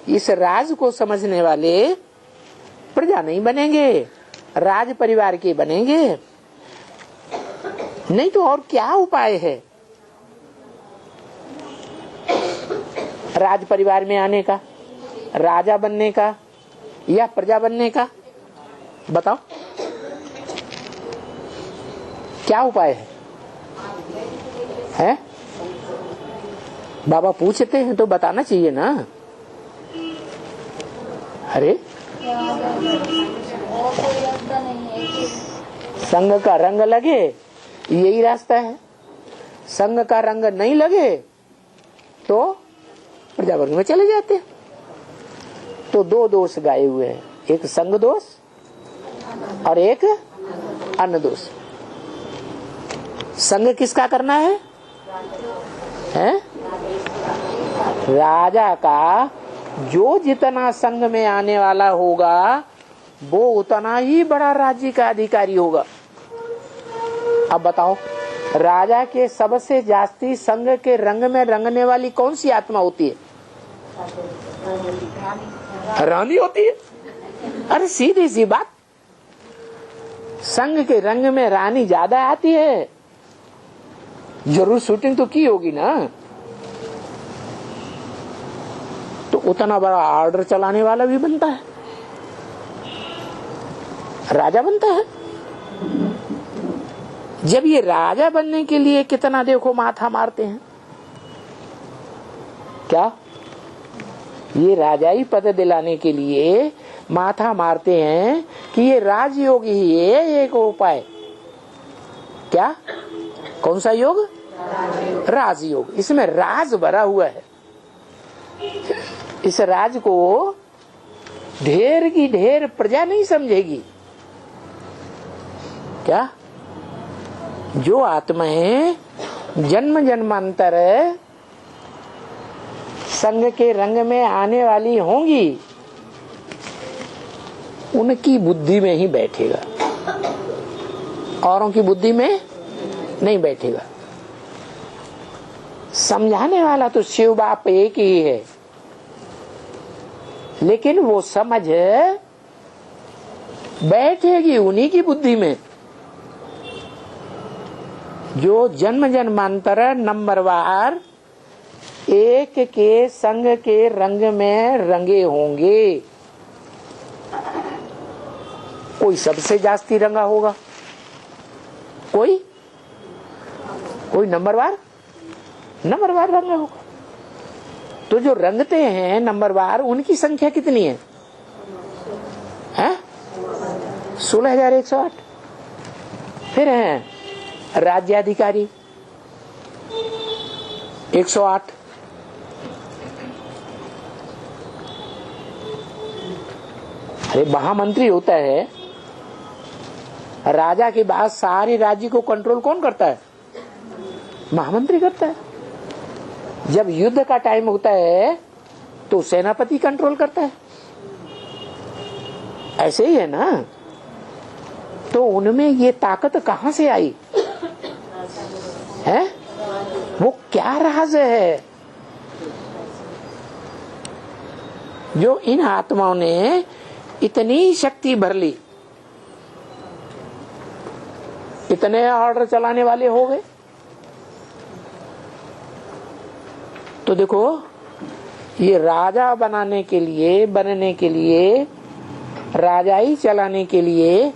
इस राज को समझने वाले प्रजा नहीं बनेंगे, राज परिवार के बनेंगे। नहीं तो और क्या उपाय है राज परिवार में आने का, राजा बनने का या प्रजा बनने का? बताओ क्या उपाय है? हैं? बाबा पूछते हैं तो बताना चाहिए ना। अरे संग का रंग लगे यही रास्ता है। संग का रंग नहीं लगे तो प्रजा वर्ग में चले जाते हैं। तो दो दोष गाए हुए हैं, एक संग दोष और एक अन्न दोष। संग किसका करना है? हैं? राजा का जो जितना संग में आने वाला होगा वो उतना ही बड़ा राज्य का अधिकारी होगा। अब बताओ राजा के सबसे जास्ती संग के रंग में रंगने वाली कौन सी आत्मा होती है? रानी होती है। अरे सीधी सी बात, संग के रंग में रानी ज्यादा आती है। जरूर शूटिंग तो की होगी ना, तो उतना बड़ा ऑर्डर चलाने वाला भी बनता है, राजा बनता है। जब ये राजा बनने के लिए कितना देखो माथा मारते हैं। क्या ये राजाई पद दिलाने के लिए माथा मारते हैं कि ये राजयोग ही है एक उपाय। क्या? कौन सा योग? राजयोग। इसमें राज भरा हुआ है। इस राज को ढेर की ढेर प्रजा नहीं समझेगी। क्या? जो आत्माएं जन्म जन्मांतर संग के रंग में आने वाली होंगी उनकी बुद्धि में ही बैठेगा, औरों की बुद्धि में नहीं बैठेगा। समझाने वाला तो शिव बाप एक ही है, लेकिन वो समझ बैठेगी उन्हीं की बुद्धि में जो जन्म जन्मांतर नंबरवार एक के संग के रंग में रंगे होंगे। कोई सबसे जास्ती रंगा होगा, कोई नंबरवार रंगा होगा। तो जो रंगते हैं नंबरवार उनकी संख्या कितनी है? 16,108। फिर हैं राज्याधिकारी 108। अरे महामंत्री होता है राजा के बाद सारे राज्य को कंट्रोल कौन करता है? महामंत्री करता है। जब युद्ध का टाइम होता है तो सेनापति कंट्रोल करता है। ऐसे ही है ना। तो उनमें ये ताकत कहां से आई है? वो क्या राज है जो इन आत्माओं ने इतनी शक्ति भर ली, इतने ऑर्डर चलाने वाले हो गए? तो देखो, ये राजा बनने के लिए, राजाई चलाने के लिए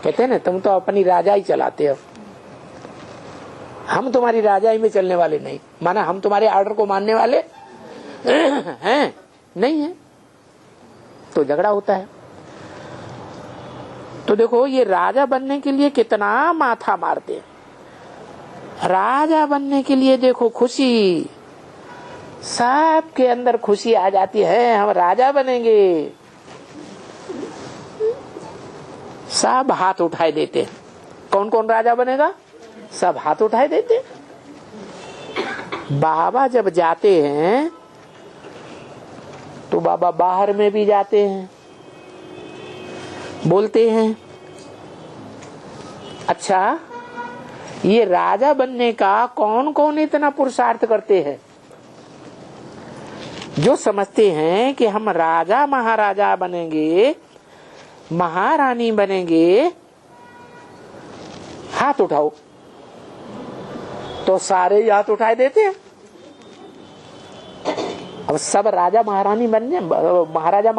कहते हैं ना, तुम तो अपनी राजाई चलाते हो, हम तुम्हारी राजाई में चलने वाले नहीं, माना हम तुम्हारे ऑर्डर को मानने वाले हैं नहीं है, तो झगड़ा होता है। तो देखो, ये राजा बनने के लिए कितना माथा मारते हैं। राजा बनने के लिए देखो, खुशी, सबके अंदर खुशी आ जाती है, हम राजा बनेंगे, सब हाथ उठाए देते हैं। कौन कौन राजा बनेगा? सब हाथ उठाए देते। बाबा जब जाते हैं तो बाबा बाहर में भी जाते हैं, बोलते हैं। अच्छा, ये राजा बनने का कौन कौन इतना पुरुषार्थ करते हैं? जो समझते हैं कि हम राजा महाराजा बनेंगे, महारानी बनेंगे, हाथ उठाओ। तो सारे हाथ उठाए देते हैं। अब सब राजा महारानी बन जाए, महाराजा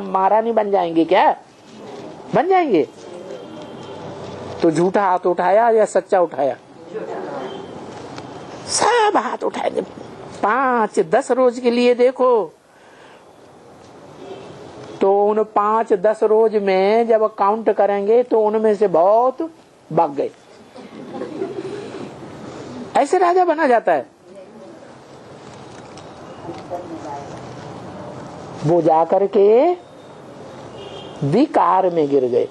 महारानी बन जाएंगे क्या? बन जाएंगे? तो झूठा हाथ उठाया या सच्चा उठाया? सब हाथ उठाए। 5-10 रोज के लिए देखो, तो उन 5-10 रोज में जब काउंट करेंगे तो उनमें से बहुत भाग गए। ऐसे राजा बना जाता है। वो जाकर के विकार में गिर गए।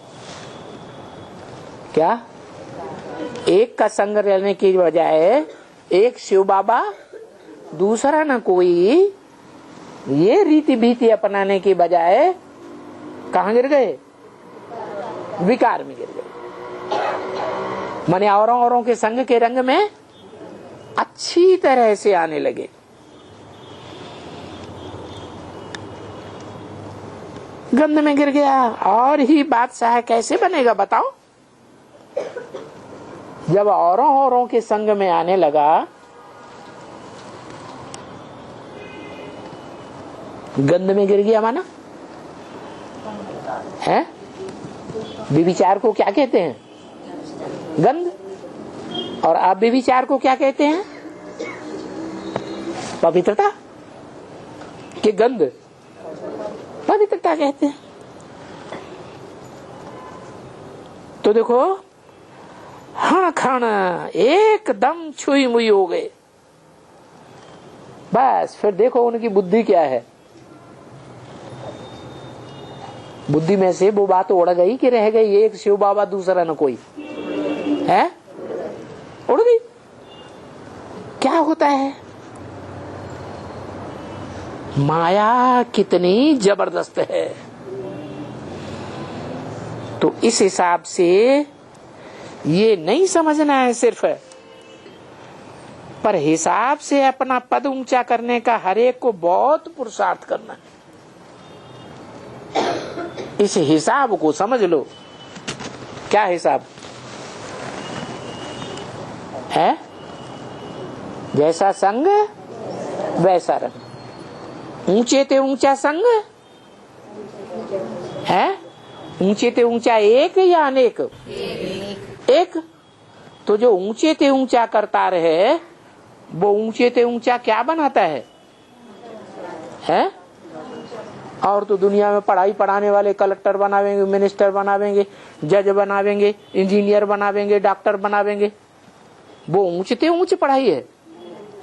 क्या? एक का संग रहने की बजाय एक शिव बाबा, दूसरा न कोई, ये रीति भीति अपनाने की बजाय कहां गिर गए? विकार में गिर गए। माने औरों के संग के रंग में अच्छी तरह से आने लगे। गंध में गिर गया। और ही बादशाह कैसे बनेगा बताओ? जब औरों के संग में आने लगा, गंध में गिर गया, माना है। विविचार को क्या कहते हैं? गंध। और आप विविचार को क्या कहते हैं? पवित्रता के गंध, पवित्रता कहते हैं। तो देखो, हण खण एकदम छुई मुई हो गए। बस फिर देखो उनकी बुद्धि क्या है। बुद्धि में से वो बात उड़ गई कि रह गई एक शिव बाबा, दूसरा न कोई है, उड़ गई। क्या होता है? माया कितनी जबरदस्त है। तो इस हिसाब से ये नहीं समझना है सिर्फ, पर हिसाब से अपना पद ऊंचा करने का हर एक को बहुत पुरुषार्थ करना है। इस हिसाब को समझ लो। क्या हिसाब है? जैसा संग वैसा रंग। ऊंचे ते ऊंचा संग है। ऊंचे ते ऊंचा एक या अनेक? एक। तो जो ऊंचे ते ऊंचा करता रहे, वो ऊंचे ते ऊंचा क्या बनाता है? और तो दुनिया में पढ़ाई पढ़ाने वाले कलेक्टर बनावेंगे, मिनिस्टर बनावेंगे, जज बनावेंगे, इंजीनियर बनावेंगे, डॉक्टर बनावेंगे। वो ऊंचे ते ऊंचे पढ़ाई है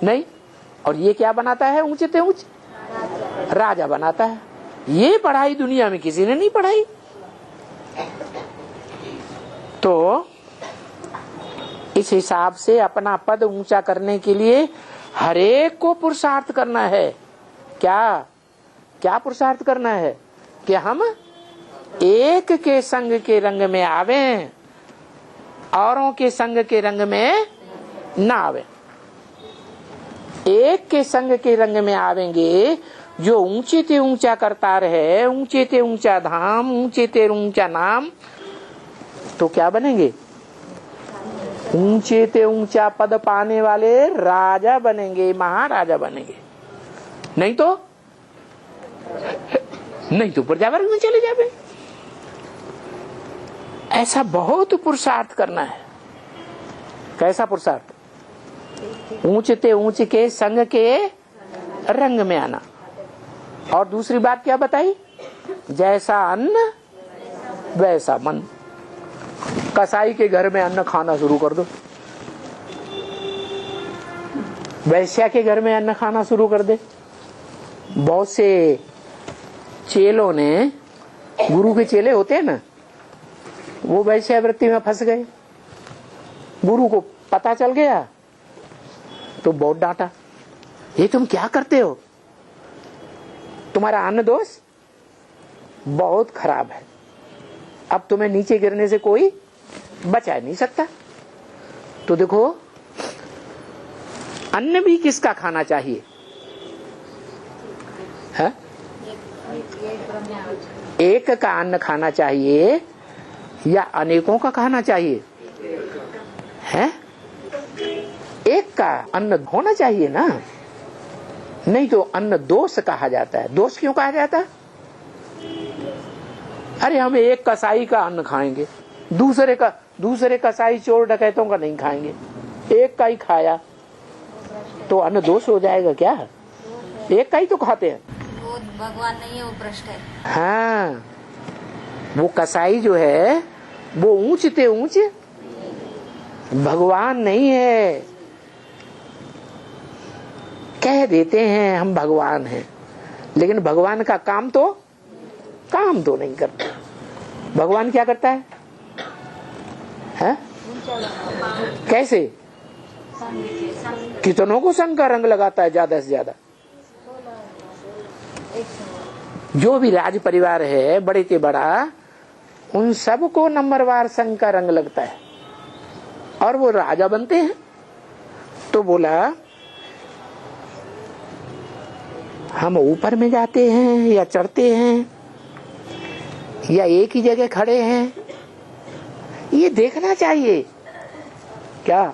नहीं। और ये क्या बनाता है? ऊंचे ते ऊंचे राजा बनाता है। ये पढ़ाई दुनिया में किसी ने नहीं पढ़ाई। तो इस हिसाब से अपना पद ऊंचा करने के लिए हरेक को पुरुषार्थ करना है। क्या क्या पुरुषार्थ करना है कि हम एक के संग के रंग में आवें, औरों के संग के रंग में ना आवे। एक के संग के रंग में आवेंगे, जो ऊंचे ते ऊंचा करता रहे, ऊंचे ते ऊंचा धाम, ऊंचे ते ऊंचा नाम, तो क्या बनेंगे? ऊंचे ते ऊंचा पद पाने वाले राजा बनेंगे, महाराजा बनेंगे। नहीं तो प्रजावर्ग में चले जावे। ऐसा बहुत पुरुषार्थ करना है। कैसा पुरुषार्थ? ऊंचे ते ऊंचे के संग के रंग में आना। और दूसरी बात क्या बताई? जैसा अन्न वैसा मन। कसाई के घर में अन्न खाना शुरू कर दो, वैश्या के घर में अन्न खाना शुरू कर दे। बहुत से चेलों ने, गुरु के चेले होते हैं ना, वो वैश्यावृत्ति में फंस गए। गुरु को पता चल गया तो बहुत डांटा, ये तुम क्या करते हो? तुम्हारा अन्न दोष बहुत खराब है, अब तुम्हें नीचे गिरने से कोई बचा नहीं सकता। तो देखो, अन्न भी किसका खाना चाहिए है? एक का अन्न खाना चाहिए या अनेकों का खाना चाहिए है? एक का अन्न होना चाहिए ना, नहीं तो अन्न दोष कहा जाता है। दोष क्यों कहा जाता है? अरे हम एक कसाई का अन्न खाएंगे, दूसरे कसाई चोर डकैतों का नहीं खाएंगे, एक का ही खाया तो अन्न दोष हो जाएगा क्या? एक का ही तो खाते हैं। वो भगवान नहीं है, वो भ्रष्ट है। हाँ, वो कसाई जो है वो ऊंचते ऊंच भगवान नहीं है। कह देते हैं हम भगवान हैं, लेकिन भगवान का काम तो नहीं करता। भगवान क्या करता है? कैसे? कितनों को संग का रंग लगाता है, ज्यादा से ज्यादा। जो भी राज परिवार है, बड़े से बड़ा, उन सबको नंबरवार संग का रंग लगता है और वो राजा बनते हैं। तो बोला, हम ऊपर में जाते हैं या चढ़ते हैं या एक ही जगह खड़े हैं, ये देखना चाहिए। क्या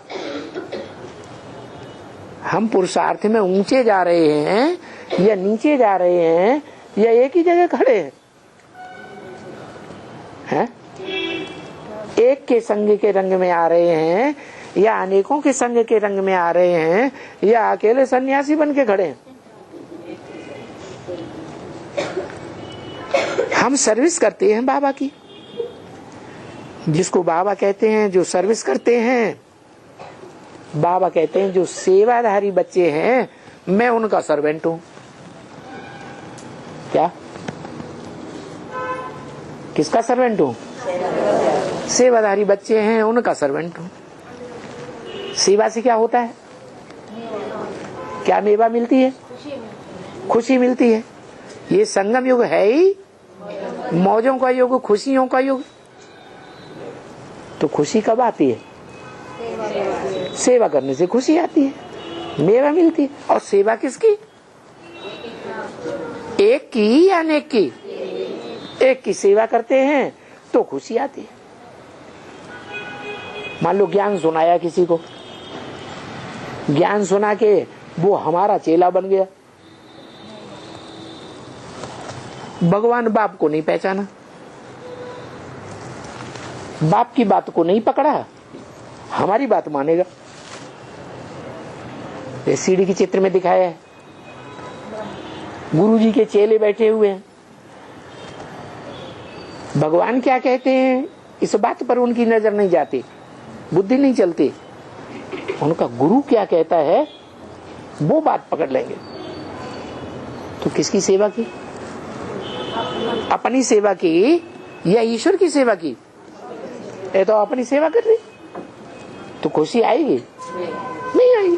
हम पुरुषार्थ में ऊंचे जा रहे हैं या नीचे जा रहे हैं या एक ही जगह खड़े हैं? एक के संग के रंग में आ रहे हैं या अनेकों के संग के रंग में आ रहे हैं या अकेले सन्यासी बन के खड़े हैं? हम सर्विस करते हैं बाबा की, जिसको बाबा कहते हैं, जो सर्विस करते हैं। बाबा कहते हैं जो सेवाधारी बच्चे हैं, मैं उनका सर्वेंट हूं। क्या? किसका सर्वेंट हूं? सेवाधारी बच्चे हैं, उनका सर्वेंट हूं। सेवा से क्या होता है? क्या मेवा मिलती है? खुशी मिलती है। ये संगम युग है ही मौजों का युग, खुशियों का युग। तो खुशी कब आती है? सेवा करने से खुशी आती है, मेवा मिलती है। और सेवा किसकी? एक की या अनेक की? एक की सेवा करते हैं तो खुशी आती है। मान लो ज्ञान सुनाया किसी को, ज्ञान सुना के वो हमारा चेला बन गया। भगवान बाप को नहीं पहचाना, बाप की बात को नहीं पकड़ा, हमारी बात मानेगा। ये सीढ़ी के चित्र में दिखाया है, गुरु जी के चेले बैठे हुए हैं। भगवान क्या कहते हैं इस बात पर उनकी नजर नहीं जाती, बुद्धि नहीं चलती। उनका गुरु क्या कहता है वो बात पकड़ लेंगे। तो किसकी सेवा की? अपनी सेवा की या ईश्वर की सेवा की? ये तो अपनी सेवा कर रही, तो खुशी आएगी? नहीं आएगी।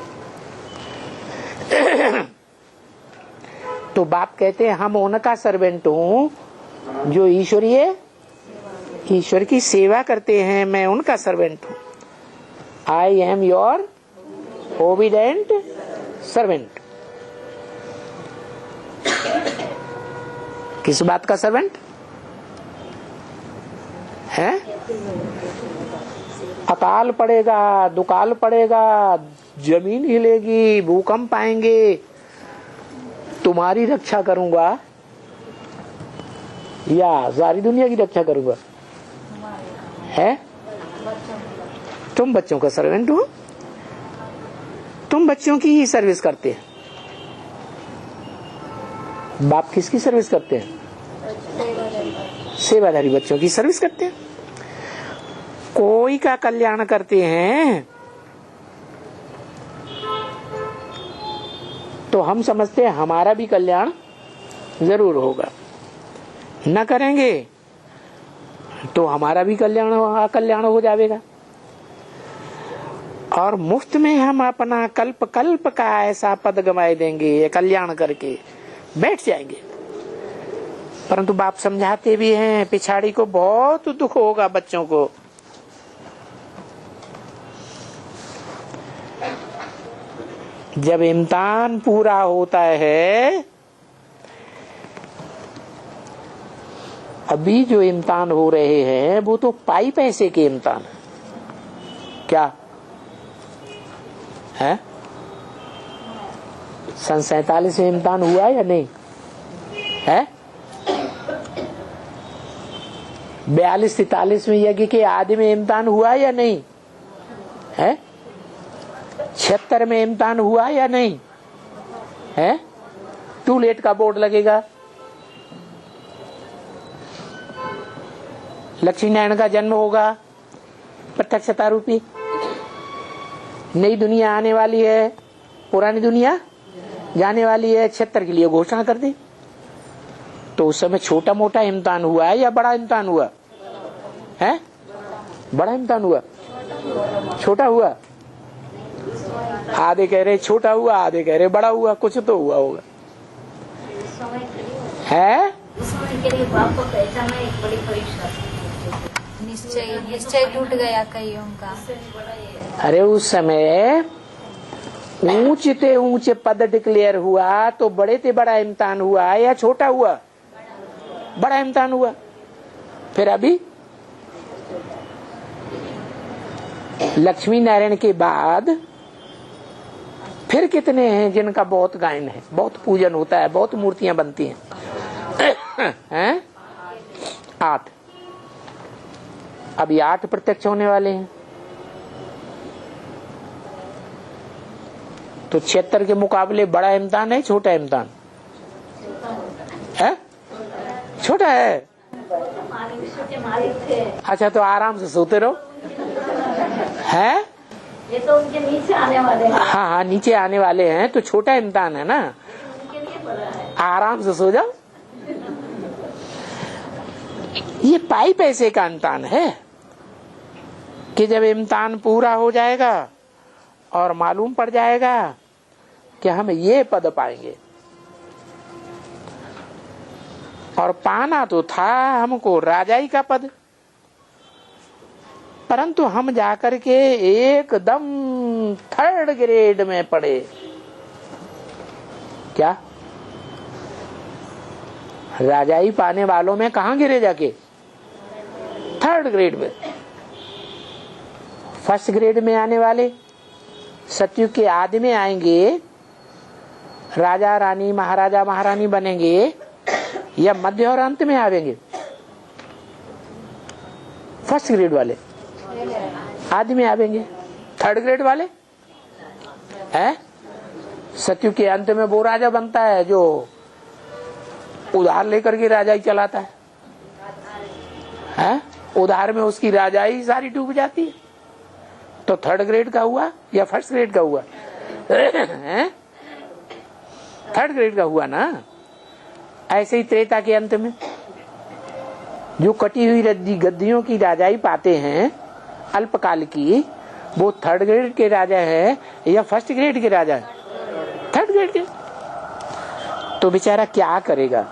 तो बाप कहते हैं हम उनका सर्वेंट हूँ जो ईश्वर की सेवा करते हैं, मैं उनका सर्वेंट हूँ। I am your obedient servant. किस बात का सर्वेंट है? अकाल पड़ेगा, दुकाल पड़ेगा, जमीन हिलेगी, भूकंप आएंगे, तुम्हारी रक्षा करूंगा या सारी दुनिया की रक्षा करूंगा? है? तुम बच्चों का सर्वेंट हो, तुम बच्चों की ही सर्विस करते हैं। बाप किसकी सर्विस करते हैं? सेवाधारी बच्चों की सर्विस करते हैं। कोई का कल्याण करते हैं तो हम समझते हैं हमारा भी कल्याण जरूर होगा, न करेंगे तो हमारा भी कल्याण हो जाएगा। और मुफ्त में हम अपना कल्प कल्प का ऐसा पद गंवाए देंगे, कल्याण करके बैठ जाएंगे। परंतु बाप समझाते भी हैं पिछाड़ी को बहुत दुख होगा बच्चों को। जब इम्तिहान पूरा होता है, अभी जो इम्तिहान हो रहे हैं वो तो पाई पैसे के इम्तिहान है। क्या है? सन 47 में इम्तिहान हुआ या नहीं है? 42-43 में यज्ञ के आदि में इम्तिहान हुआ या नहीं है? 76 में इम्तिहान हुआ या नहीं है? टू लेट का बोर्ड लगेगा। लक्ष्मी नारायण का जन्म होगा, प्रत्यक्षता रूपी। नई दुनिया आने वाली है, पुरानी दुनिया जाने वाली है, 76 के लिए घोषणा कर दी। तो उस समय छोटा मोटा इम्तिहान हुआ है या बड़ा इम्तिहान हुआ है? बड़ा इम्तिहान हुआ, छोटा हुआ? आधे कह रहे छोटा हुआ, आधे कह रहे बड़ा हुआ, कुछ तो हुआ होगा। है निश्चय टूट गया कईयों का। अरे उस समय ऊंचे ते ऊंचे पद डिक्लेयर हुआ तो बड़े ते बड़ा इम्तिहान हुआ या छोटा हुआ? बड़ा इम्तिहान हुआ। फिर अभी लक्ष्मी नारायण के बाद फिर कितने हैं जिनका बहुत गायन है, बहुत पूजन होता है, बहुत मूर्तियां बनती हैं? हैं? 8। अभी 8 प्रत्यक्ष होने वाले हैं। तो 76 के मुकाबले बड़ा इम्तिहान है, छोटा इम्तिहान है? छोटा है। अच्छा तो आराम से सोते रहो। है? ये तो उनके नीचे आने वाले हैं। हाँ हाँ, नीचे आने वाले हैं तो छोटा इम्तिहान है ना, उनके लिए बड़ा है। आराम से सो जाओ। ये पाई पैसे का इम्तिहान है कि जब इम्तिहान पूरा हो जाएगा और मालूम पड़ जाएगा कि हम ये पद पाएंगे, और पाना तो था हमको राजाई का पद, परंतु हम जाकर के एकदम 3rd ग्रेड में पड़े। क्या राजाई पाने वालों में कहां गिरे जाके? 3rd ग्रेड में। 1st ग्रेड में आने वाले सतयुग के आदि में आएंगे, राजा रानी महाराजा महारानी बनेंगे, या मध्य और अंत में आवेंगे? 1st ग्रेड वाले आदि में आवेंगे। 3rd ग्रेड वाले है? सतयुग के अंत में वो राजा बनता है जो उधार लेकर के राजाई चलाता है? उधार में उसकी राजाई सारी डूब जाती है। तो 3rd ग्रेड का हुआ या 1st ग्रेड का हुआ? 3rd ग्रेड का हुआ ना। ऐसे ही त्रेता के अंत में जो कटी हुई गद्दियों की राजाई पाते हैं अल्पकाल की, वो थर्ड ग्रेड के राजा है या फर्स्ट ग्रेड के राजा है? थर्ड ग्रेड के। तो बेचारा क्या करेगा?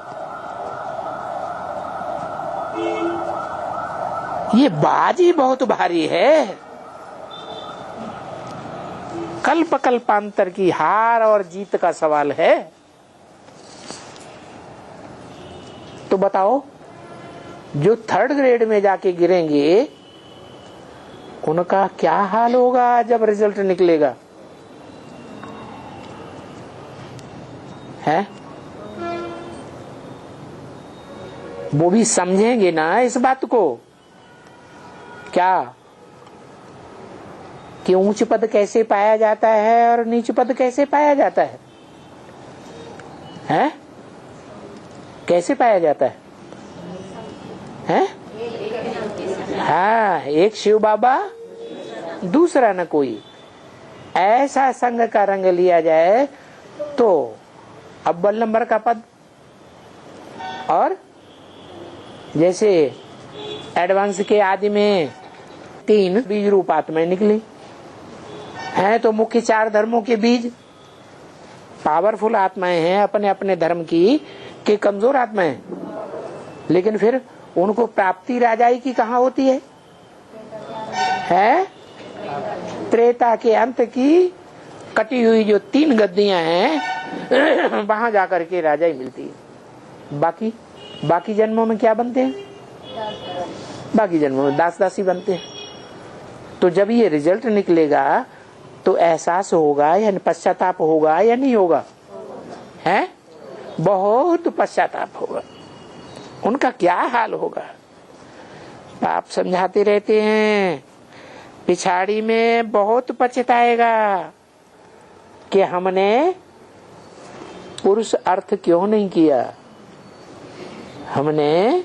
ये बाजी बहुत भारी है। कल्प कल्पांतर की हार और जीत का सवाल है। तो बताओ, जो थर्ड ग्रेड में जाके गिरेंगे उनका क्या हाल होगा जब रिजल्ट निकलेगा? है वो भी समझेंगे ना इस बात को, क्या कि ऊंच पद कैसे पाया जाता है और नीच पद कैसे पाया जाता है? हैं? कैसे पाया जाता है? हैं? हाँ, एक शिव बाबा दूसरा न कोई। ऐसा संग का रंग लिया जाए तो अव्वल नंबर का पद, और जैसे एडवांस के आदि में 3 बीज रूप आत्माएं निकली हैं, तो मुख्य 4 धर्मों के बीज पावरफुल आत्माएं हैं अपने अपने धर्म की, कि कमजोर आत्माएं, लेकिन फिर उनको प्राप्ति राजाई की कहाँ होती है? त्रेता के अंत की कटी हुई जो 3 गद्दियां हैं वहां जाकर के राजाई मिलती है। बाकी जन्मों में क्या बनते हैं? बाकी जन्मों में दास दासी बनते हैं। तो जब ये रिजल्ट निकलेगा तो एहसास होगा या पश्चाताप होगा या नहीं होगा? है बहुत पश्चाताप होगा। उनका क्या हाल होगा? आप समझाते रहते हैं, पिछाड़ी में बहुत पछताएगा कि हमने पुरुष अर्थ क्यों नहीं किया, हमने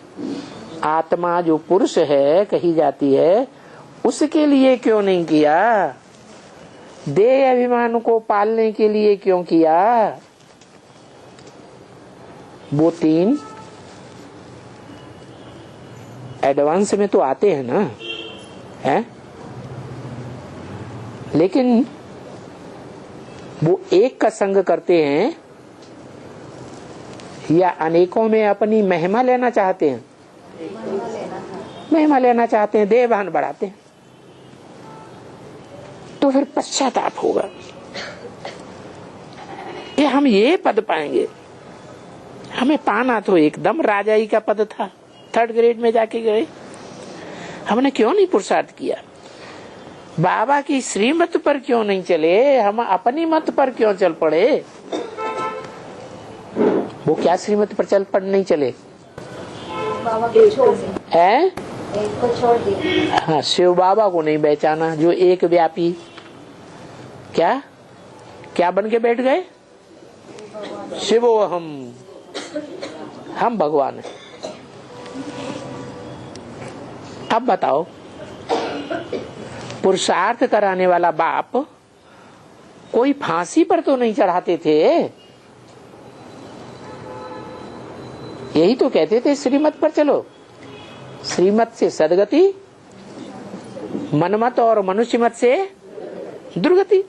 आत्मा जो पुरुष है कही जाती है उसके लिए क्यों नहीं किया, देह अभिमान को पालने के लिए क्यों किया। वो 3 एडवांस में तो आते हैं ना, है? लेकिन वो एक का संग करते हैं या अनेकों में अपनी महिमा लेना चाहते हैं? महिमा लेना चाहते हैं, देहभान बढ़ाते हैं। तो फिर पश्चाताप होगा कि हम ये पद पाएंगे। हमें पाना तो एकदम राजाई का पद था, थर्ड ग्रेड में जाके गए, हमने क्यों नहीं पुरुषार्थ किया? बाबा की श्रीमत पर क्यों नहीं चले? हम अपनी मत पर क्यों चल पड़े? वो क्या श्रीमत पर चल पड़ नहीं चले? बाबा को छोड़ दिया, एक को छोड़ दिया। हाँ, शिव बाबा को नहीं पहचाना, जो एक व्यापी क्या क्या बन के बैठ गए? शिवो हम भगवान है। अब बताओ, पुरुषार्थ कराने वाला बाप कोई फांसी पर तो नहीं चढ़ाते थे। यही तो कहते थे श्रीमत पर चलो, श्रीमत से सदगति, मनमत और मनुष्य मत से दुर्गति।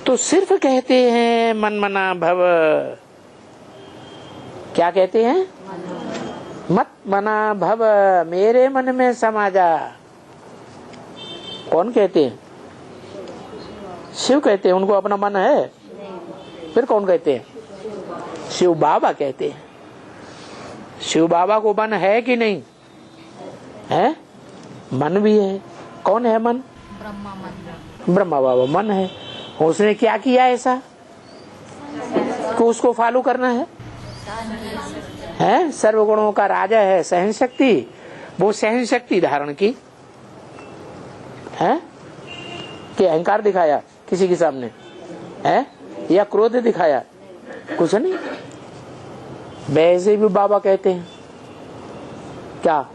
तो सिर्फ कहते हैं मन मना भव, क्या कहते हैं? मत मना भव, मेरे मन में समा जा। कौन कहते हैं? शिव कहते हैं, उनको अपना मन है। फिर कौन कहते हैं? शिव बाबा कहते हैं। शिव बाबा को मन है कि नहीं है? मन भी है। कौन है मन? ब्रह्मा मन। ब्रह्मा बाबा मन है। उसने क्या किया ऐसा कि उसको फॉलो करना है? सर्वगुणों का राजा है, सहन शक्ति। वो सहन शक्ति धारण की है कि अहंकार दिखाया किसी के सामने है या क्रोध दिखाया? कुछ नहीं। वैसे भी बाबा कहते हैं क्या,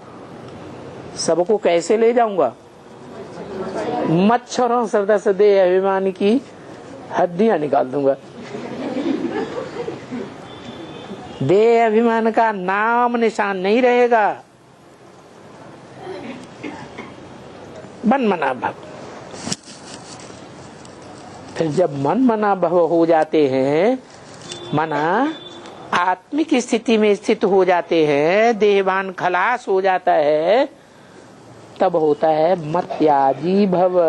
सबको कैसे ले जाऊंगा? मच्छरों सदस्य दे अभिमान की हड्डियां निकाल दूंगा। देह अभिमान का नाम निशान नहीं रहेगा। मन मना भव। फिर जब मन मना भव हो जाते हैं, मना आत्मिक स्थिति में स्थित हो जाते हैं, देहवान खलास हो जाता है, तब होता है मत्याजी भव।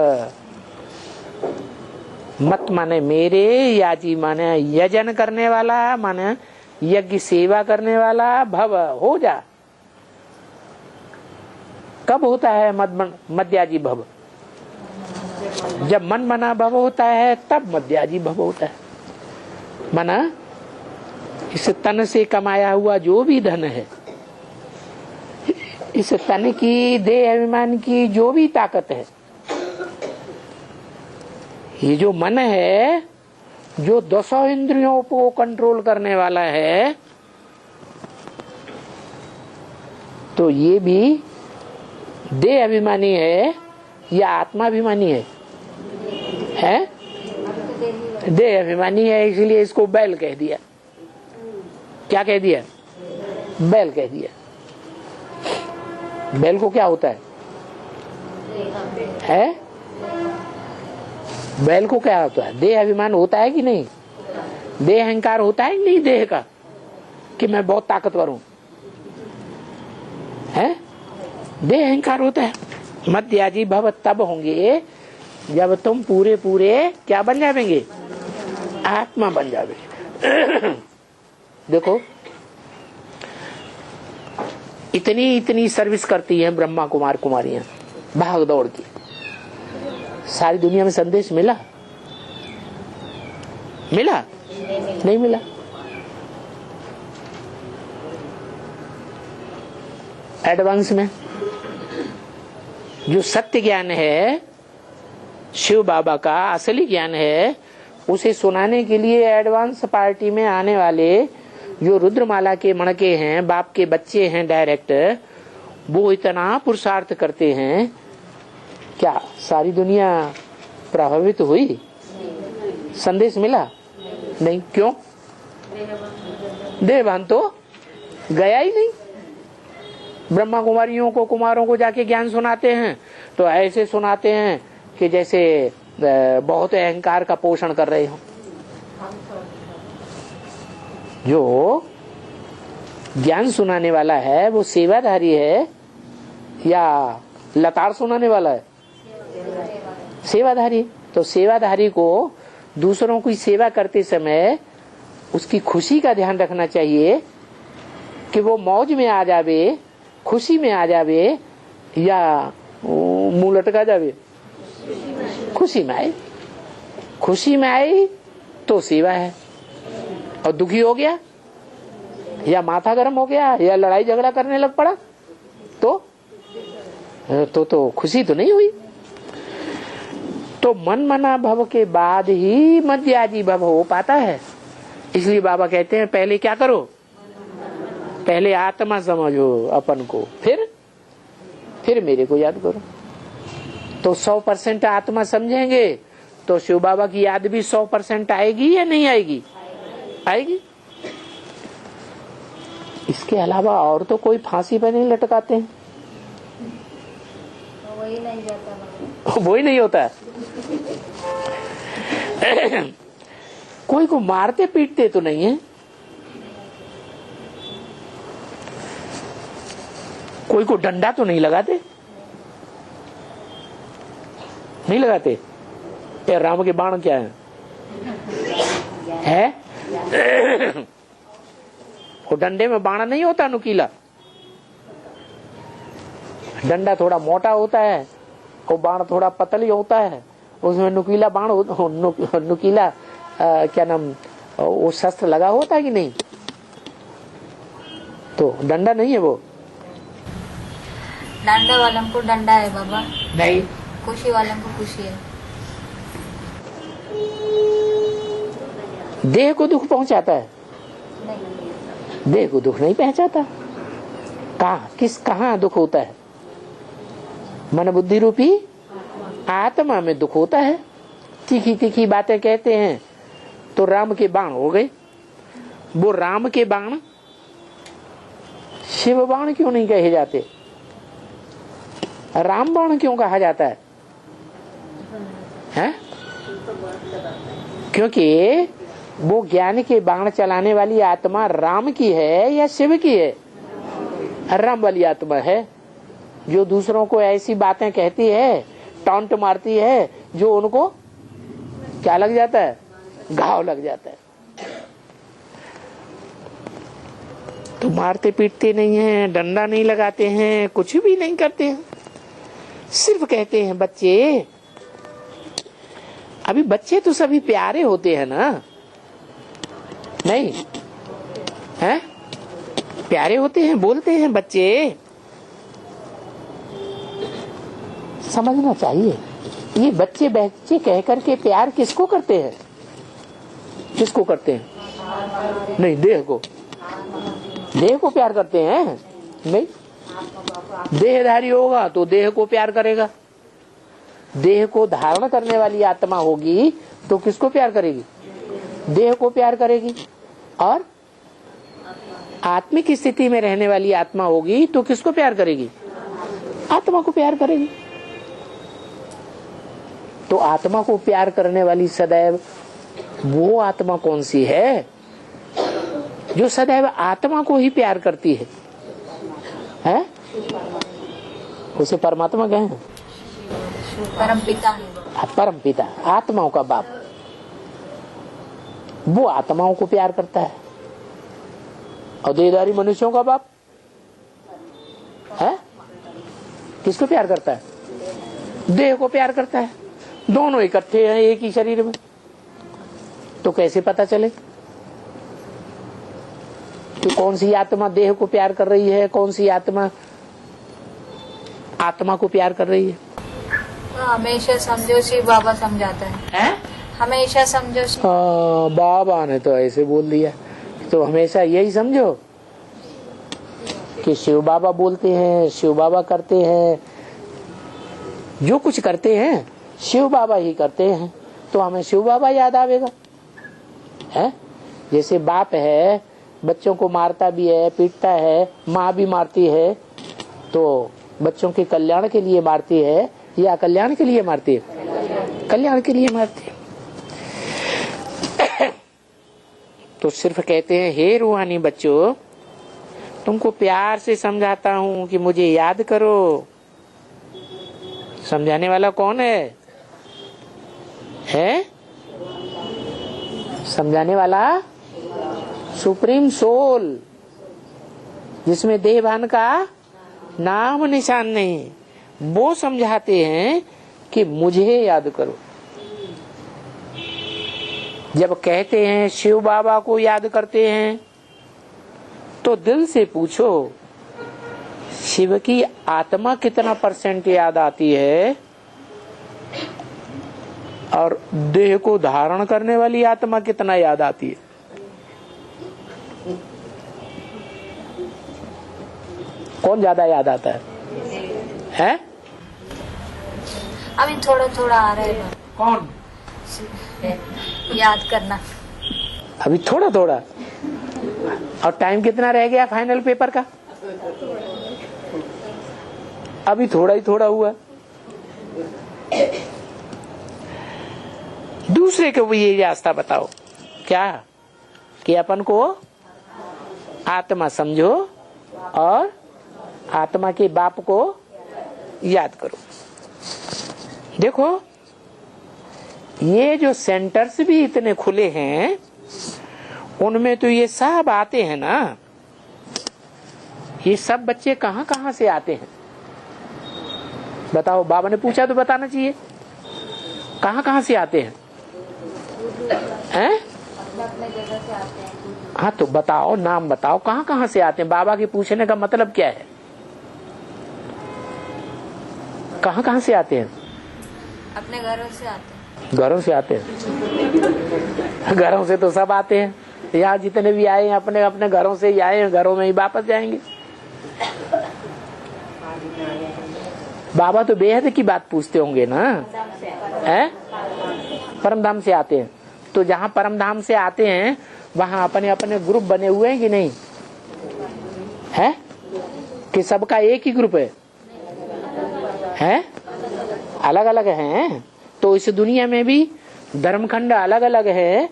मत माने मेरे, याजी माने यजन करने वाला, माने यज्ञ सेवा करने वाला, भव हो जा। कब होता है मध्याजी भव? जब मन मना भव होता है तब मध्याजी भव होता है। मना इस तन से कमाया हुआ जो भी धन है, इस तन की, देह अभिमान की जो भी ताकत है, ये जो मन है, जो 10 इंद्रियों को कंट्रोल करने वाला है, तो ये भी देह अभिमानी है या आत्माभिमानी है? देह अभिमानी है, इसलिए इसको बैल कह दिया। क्या कह दिया? बैल कह दिया। बैल को क्या होता है? बैल को क्या होता है? देह अभिमान होता है कि नहीं? देह अहंकार होता है कि नहीं देह का, कि मैं बहुत ताकतवर हूं? है? देह अहंकार होता है। मध्याजी भव तब होंगे जब तुम पूरे पूरे क्या बन जाएंगे? आत्मा बन जाओगे। देखो, इतनी सर्विस करती है ब्रह्मा कुमार कुमारियां, भाग दौड़ की। सारी दुनिया में संदेश मिला? नहीं मिला। एडवांस में जो सत्य ज्ञान है, शिव बाबा का असली ज्ञान है, उसे सुनाने के लिए एडवांस पार्टी में आने वाले जो रुद्रमाला के मणके हैं, बाप के बच्चे हैं डायरेक्ट, वो इतना पुरुषार्थ करते हैं। क्या सारी दुनिया प्रभावित हुई? संदेश मिला? नहीं। क्यों? देहभान तो गया ही नहीं। ब्रह्मा कुमारियों को, कुमारों को जाके ज्ञान सुनाते हैं तो ऐसे सुनाते हैं कि जैसे बहुत अहंकार का पोषण कर रहे हो। जो ज्ञान सुनाने वाला है वो सेवाधारी है या लताड़ सुनाने वाला है? सेवाधारी। तो सेवाधारी को दूसरों की सेवा करते समय उसकी खुशी का ध्यान रखना चाहिए कि वो मौज में आ जावे, खुशी में आ जावे या मुंह लटका जावे। खुशी में आए, खुशी में आई तो सेवा है। और दुखी हो गया या माथा गर्म हो गया या लड़ाई झगड़ा करने लग पड़ा तो खुशी तो नहीं हुई। तो मन मना भव के बाद ही मध्याजी भव हो पाता है। इसलिए बाबा कहते हैं पहले क्या करो? पहले आत्मा समझो अपन को, फिर मेरे को याद करो। तो 100% आत्मा समझेंगे तो शिव बाबा की याद भी 100% आएगी या नहीं आएगी? आएगी। इसके अलावा और तो कोई फांसी पे नहीं लटकाते हैं। वही नहीं जाता, वही नहीं होता। कोई को मारते पीटते तो नहीं है, कोई को डंडा तो नहीं लगाते, नहीं लगाते। ये राम के बाण क्या है? वो डंडे में बाण नहीं होता नुकीला, डंडा थोड़ा मोटा होता है, वो बाण थोड़ा पतली होता है, उसमें नुकीला बाण नुकीला क्या नाम वो शस्त्र लगा होता है कि नहीं? तो डंडा नहीं है वो। डंडा वालों को डंडा है बाबा, नहीं। खुशी वालों को खुशी है। देह को दुख पहुंचाता है? नहीं। देह को दुख नहीं पहुंचाता। कहाँ दुख होता है? मन बुद्धि रूपी आत्मा में दुख होता है। तीखी तीखी बातें कहते हैं तो राम के बाण हो गए। वो राम के बाण शिव बाण क्यों नहीं कहे जाते? रामबाण क्यों कहा जाता है? हैं? क्योंकि वो ज्ञान के बाण चलाने वाली आत्मा राम की है या शिव की है? राम वाली आत्मा है, जो दूसरों को ऐसी बातें कहती है, टॉन्ट मारती है, जो उनको क्या लग जाता है? घाव लग जाता है। तो मारते पीटते नहीं हैं, डंडा नहीं लगाते हैं, कुछ भी नहीं करते हैं, सिर्फ कहते हैं बच्चे। अभी बच्चे तो सभी प्यारे होते हैं ना, नहीं हैं? प्यारे होते हैं, बोलते हैं बच्चे। समझना चाहिए, ये बच्चे बच्चे कह करके प्यार किसको करते हैं? किसको करते हैं? नहीं, देह को। देह को प्यार करते हैं? नहीं, देहधारी होगा तो देह को प्यार करेगा। देह को धारण करने वाली आत्मा होगी तो किसको प्यार करेगी? देह को प्यार करेगी। और आत्मिक स्थिति में रहने वाली आत्मा होगी तो किसको प्यार करेगी? आत्मा को प्यार करेगी। तो आत्मा को प्यार करने वाली सदैव वो आत्मा कौन सी है? जो सदैव आत्मा को ही प्यार करती है, हैं? उसे परमात्मा कहें, परम पिता है। परम पिता, आत्माओं का बाप, वो आत्माओं को प्यार करता है। और देहधारी मनुष्यों का बाप है, किसको प्यार करता है? देह को प्यार करता है। दोनों इकट्ठे हैं एक ही शरीर में, तो कैसे पता चले कि कौन सी आत्मा देह को प्यार कर रही है, कौन सी आत्मा आत्मा को प्यार कर रही है? हमेशा समझो शिव बाबा समझाता है, हमेशा समझो। हाँ, बाबा ने तो ऐसे बोल दिया, तो हमेशा यही समझो कि शिव बाबा बोलते हैं, शिव बाबा करते हैं, जो कुछ करते हैं शिव बाबा ही करते हैं, तो हमें शिव बाबा याद आवेगा। है जैसे बाप है, बच्चों को मारता भी है, पीटता है, माँ भी मारती है, तो बच्चों के कल्याण के लिए मारती है या कल्याण के लिए मारती है? कल्याण के लिए मारती है। तो सिर्फ कहते हैं, हे रूहानी बच्चों, तुमको प्यार से समझाता हूँ कि मुझे याद करो। समझाने वाला कौन है? समझाने वाला सुप्रीम सोल, जिसमें देहभान का नाम निशान नहीं, वो समझाते हैं कि मुझे याद करो। जब कहते हैं शिव बाबा को याद करते हैं, तो दिल से पूछो, शिव की आत्मा कितना % याद आती है और देह को धारण करने वाली आत्मा कितना याद आती है? कौन ज्यादा याद आता है? अभी थोड़ा थोड़ा आ रहा है। कौन याद करना? अभी थोड़ा थोड़ा। और टाइम कितना रह गया फाइनल पेपर का? अभी थोड़ा ही थोड़ा हुआ। दूसरे को भी ये रास्ता बताओ, क्या कि अपन को आत्मा समझो और आत्मा के बाप को याद करो। देखो, ये जो सेंटर्स भी इतने खुले हैं, उनमें तो ये सब आते हैं ना। ये सब बच्चे कहाँ कहाँ से आते हैं बताओ? बाबा ने पूछा तो बताना चाहिए, कहाँ कहाँ से आते हैं? अपने जगह से आते हैं। हाँ, तो बताओ, नाम बताओ, कहाँ कहाँ से आते हैं? बाबा के पूछने का मतलब क्या है? कहाँ कहाँ से आते हैं? अपने घरों से आते हैं। घरों से आते हैं? घरों से तो सब आते हैं। यहाँ जितने भी आए हैं अपने अपने घरों से ही आए हैं, घरों में ही वापस जाएंगे। बाबा तो बेहद की बात पूछते होंगे ना, है? परमधाम से आते हैं, तो जहाँ परमधाम से आते हैं वहाँ अपने अपने ग्रुप बने हुए हैं कि नहीं है? कि सबका एक ही ग्रुप है? हैं, अलग अलग हैं। तो इस दुनिया में भी धर्मखंड अलग अलग है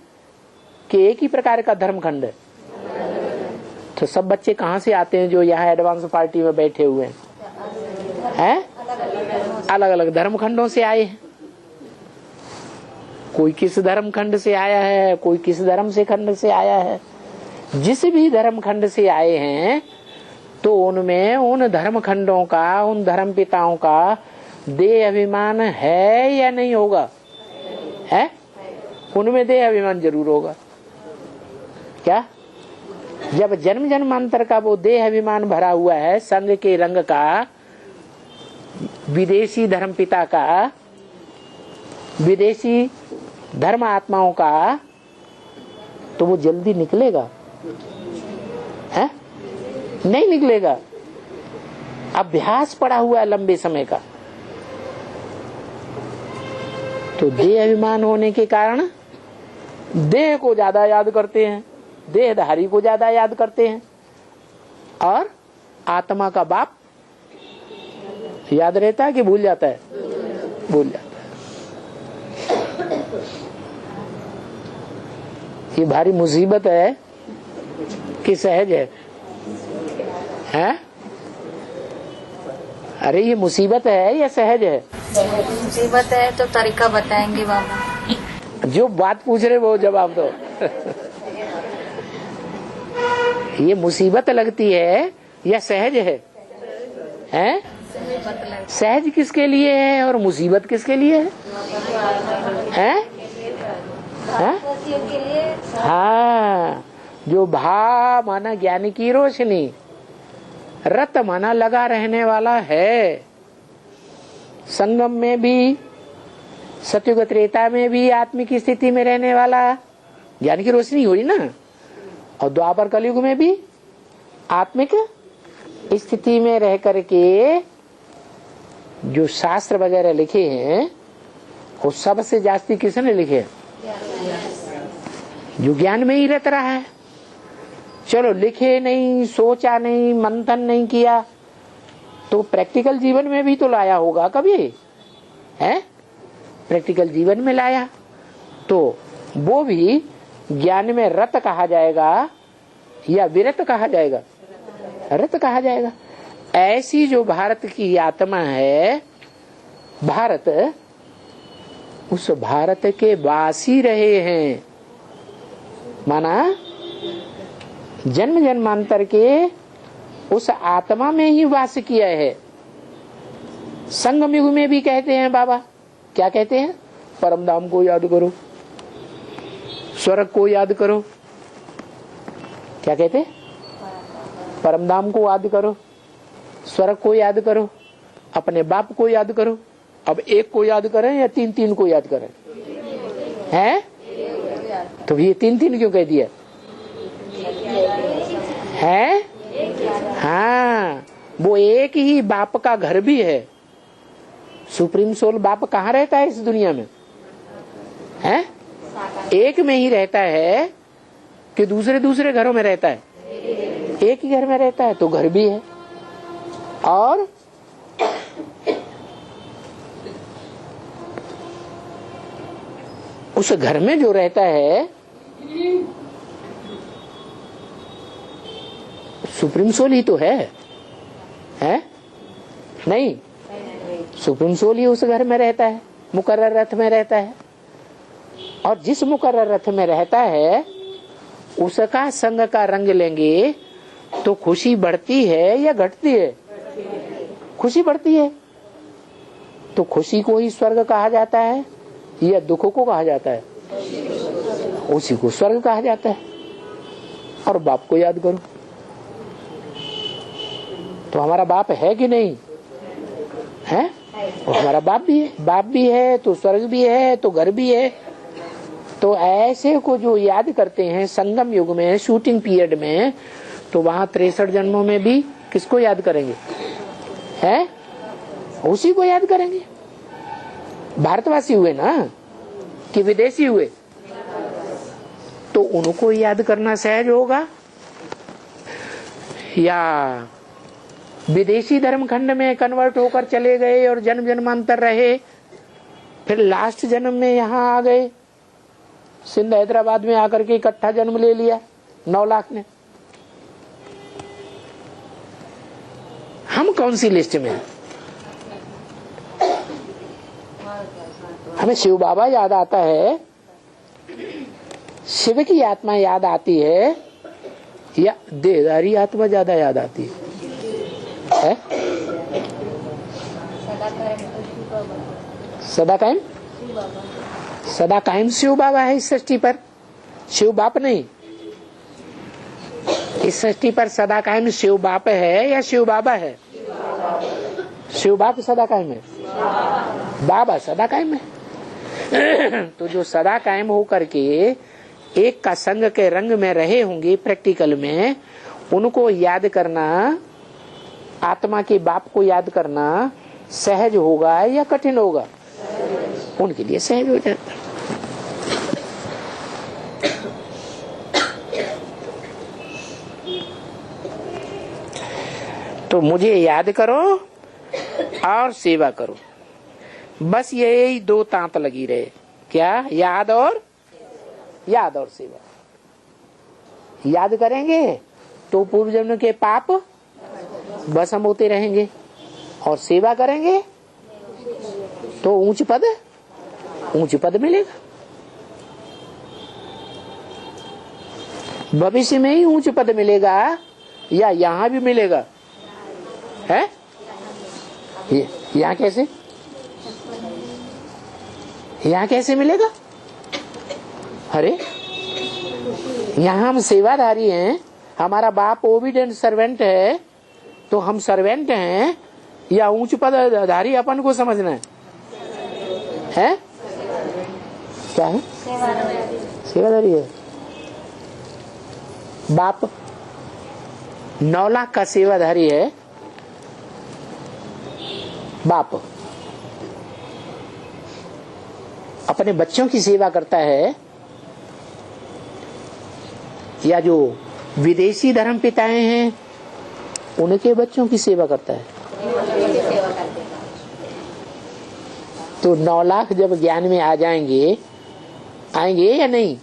कि एक ही प्रकार का धर्मखंड है? तो सब बच्चे कहाँ से आते हैं जो यहाँ एडवांस पार्टी में बैठे हुए हैं? अलग अलग धर्मखंडों से आए हैं। कोई किस धर्मखंड से आया है, कोई किस धर्म से खंड से आया है। जिस भी धर्मखंड से आए हैं तो उनमें उन धर्मखंडों का, उन धर्म पिताओं का देह अभिमान है या नहीं होगा? है, उनमें देह अभिमान जरूर होगा। क्या? जब जन्म जन्मांतर का वो देह अभिमान भरा हुआ है, संग के रंग का, विदेशी धर्म पिता का, विदेशी धर्म आत्माओं का, तो वो जल्दी निकलेगा? है? नहीं निकलेगा। अभ्यास पड़ा हुआ है लंबे समय का। तो देह अभिमान होने के कारण देह को ज्यादा याद करते हैं, देहधारी को ज्यादा याद करते हैं, और आत्मा का बाप याद रहता है कि भूल जाता है? भूल जाता है। ये भारी मुसीबत है कि सहज है? हैं? अरे ये मुसीबत है या सहज है? मुसीबत है तो तरीका बताएंगे बाबा। जो बात पूछ रहे वो जवाब दो। ये मुसीबत लगती है या सहज है? हैं? सहज किसके लिए है और मुसीबत किसके लिए है? हैं? हाँ, जो भा माना ज्ञान की रोशनी, रत माना लगा रहने वाला है। संगम में भी, सतयुग त्रेता में भी आत्मिक स्थिति में रहने वाला ज्ञान की रोशनी हुई ना, और द्वापर कलयुग में भी आत्मिक स्थिति में रह करके जो शास्त्र वगैरह लिखे हैं वो सबसे जास्ती किसने लिखे? जो ज्ञान में ही रत रहा है। चलो लिखे नहीं, सोचा नहीं, मंथन नहीं किया, तो प्रैक्टिकल जीवन में भी तो लाया होगा कभी, है? प्रैक्टिकल जीवन में लाया तो वो भी ज्ञान में रत कहा जाएगा या विरत कहा जाएगा? रत कहा जाएगा। ऐसी जो भारत की आत्मा है, भारत, उस भारत के वासी रहे हैं, माना जन्म जन्मांतर के उस आत्मा में ही वास किया है। संगम युग में भी कहते हैं बाबा, क्या कहते हैं? परम धाम को याद करो, स्वर्ग को याद करो। क्या कहते हैं? परम धाम को याद करो, स्वर्ग को याद करो, अपने बाप को याद करो। अब एक को याद करें या तीन तीन को याद करें? हैं? तो ये तीन तीन क्यों कह दिया है? हाँ, वो एक ही बाप का घर भी है। सुप्रीम सोल बाप कहाँ रहता है इस दुनिया में? है? एक में ही रहता है कि दूसरे दूसरे घरों में रहता है? एक ही घर में रहता है, तो घर भी है। और उस घर में जो रहता है सुप्रीम सोल ही तो है? नहीं, सुप्रीम सोल ही उस घर में रहता है, मुकर्रर रथ में रहता है। और जिस मुकर्रर रथ में रहता है उसका संग का रंग लेंगे तो खुशी बढ़ती है या घटती है? खुशी बढ़ती है। तो खुशी को ही स्वर्ग कहा जाता है या दुख को कहा जाता है? उसी को स्वर्ग कहा जाता है। और बाप को याद करो, तो हमारा बाप है कि नहीं है? और हमारा बाप भी है, बाप भी है तो स्वर्ग भी है, तो घर भी है। तो ऐसे को जो याद करते हैं संगम युग में, शूटिंग पीरियड में, तो वहां 63 जन्मों में भी किसको याद करेंगे? है? उसी को याद करेंगे। भारतवासी हुए ना कि विदेशी हुए? तो उनको याद करना सहज होगा या विदेशी धर्म खंड में कन्वर्ट होकर चले गए और जन्म जन्मांतर रहे, फिर लास्ट जन्म में यहाँ आ गए, सिंध हैदराबाद में आकर के इकट्ठा जन्म ले लिया 9 लाख ने। हम कौन सी लिस्ट में हैं? हमें शिव बाबा याद आता है, शिव की आत्मा याद आती है, या देहधारी आत्मा ज्यादा याद आती है? सदा कायम सदा कायम शिव बाबा है इस सृष्टि पर, शिव बाप नहीं। इस सृष्टि पर सदा कायम शिव बाप है या शिव बाबा है? शिव बाप सदा कायम है, बाबा सदा कायम है। तो जो सदा कायम होकर के एक का संग के रंग में रहे होंगे प्रैक्टिकल में, उनको याद करना, आत्मा के बाप को याद करना सहज होगा या कठिन होगा? उनके लिए सहज हो जाता। तो मुझे याद करो और सेवा करो, बस यही 2 तांत लगी रहे। क्या? याद और सेवा। याद करेंगे तो पूर्व जन्म के पाप भस्म होते रहेंगे, और सेवा करेंगे तो ऊंच पद मिलेगा। भविष्य में ही ऊंच पद मिलेगा या यहाँ भी मिलेगा? है यहाँ कैसे? यहाँ कैसे मिलेगा? अरे यहाँ हम सेवाधारी हैं, हमारा बाप ओबीडिएंट सर्वेंट है, तो हम सर्वेंट हैं या ऊंच पदधारी अपन को समझना है? क्या है? सेवाधारी है। बाप 9 लाख का सेवाधारी है। बाप अपने बच्चों की सेवा करता है, या जो विदेशी धर्म पिताएं हैं उनके बच्चों की सेवा करता है? तो 9 लाख जब ज्ञान में आ जाएंगे, आएंगे या नहीं?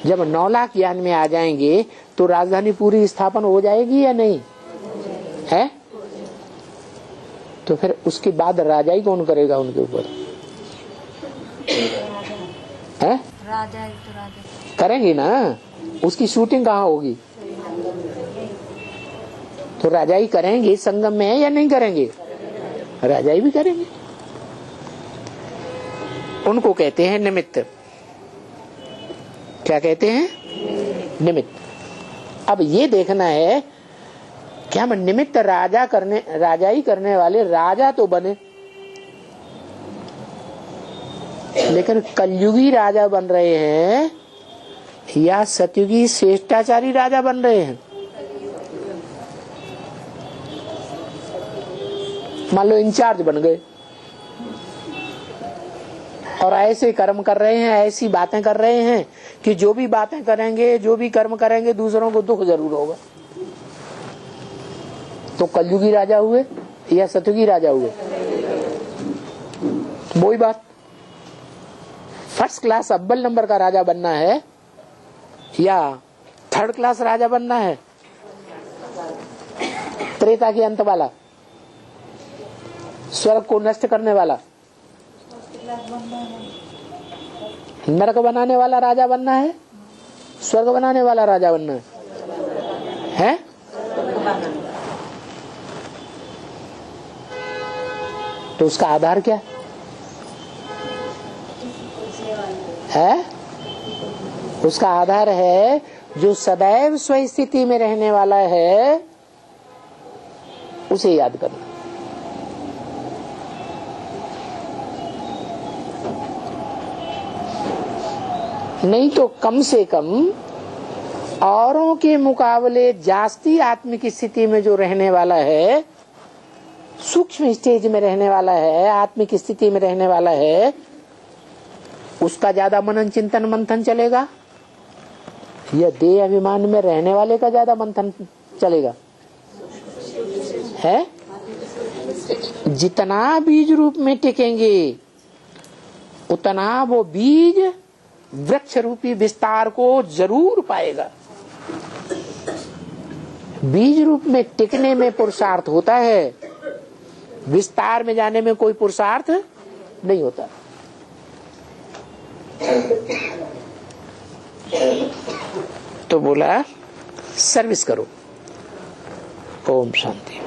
जब 9 लाख ज्ञान में आ जाएंगे तो राजधानी पूरी स्थापन हो जाएगी या नहीं है? तो फिर उसके बाद राजाई कौन करेगा उनके ऊपर? है? राजा तो राजा करेंगे ना। उसकी शूटिंग कहाँ होगी? तो राजाई करेंगे संगम में या नहीं करेंगे? राजाई भी करेंगे। उनको कहते हैं निमित्त। क्या कहते हैं? निमित्त। अब ये देखना है कि हम निमित्त राजाई करने वाले राजा तो बने, लेकिन कलयुगी राजा बन रहे हैं या सतयुगी श्रेष्ठाचारी राजा बन रहे हैं? मान लो इंचार्ज बन गए और ऐसे कर्म कर रहे हैं, ऐसी बातें कर रहे हैं कि जो भी बातें करेंगे, जो भी कर्म करेंगे, दूसरों को दुख जरूर होगा। तो कलयुगी राजा हुए या सतयुगी राजा हुए? वही बात। फर्स्ट क्लास अव्वल नंबर का राजा बनना है या 3rd क्लास राजा बनना है? त्रेता के अंत वाला, स्वर्ग को नष्ट करने वाला, नरक बनाने वाला राजा बनना है, स्वर्ग बनाने वाला राजा बनना है? तो उसका आधार क्या है? उसका आधार है जो सदैव स्वस्थिति में रहने वाला है, उसे याद करना। नहीं तो कम से कम औरों के मुकाबले जास्ती आत्मिक स्थिति में जो रहने वाला है, सूक्ष्म स्टेज में रहने वाला है, आत्मिक स्थिति में रहने वाला है, उसका ज्यादा मनन चिंतन मंथन चलेगा या देह अभिमान में रहने वाले का ज्यादा मंथन चलेगा? है, जितना बीज रूप में टिकेंगे उतना वो बीज वृक्ष रूपी विस्तार को जरूर पाएगा। बीज रूप में टिकने में पुरुषार्थ होता है, विस्तार में जाने में कोई पुरुषार्थ नहीं होता। तो बोला सर्विस करो। ओम शांति।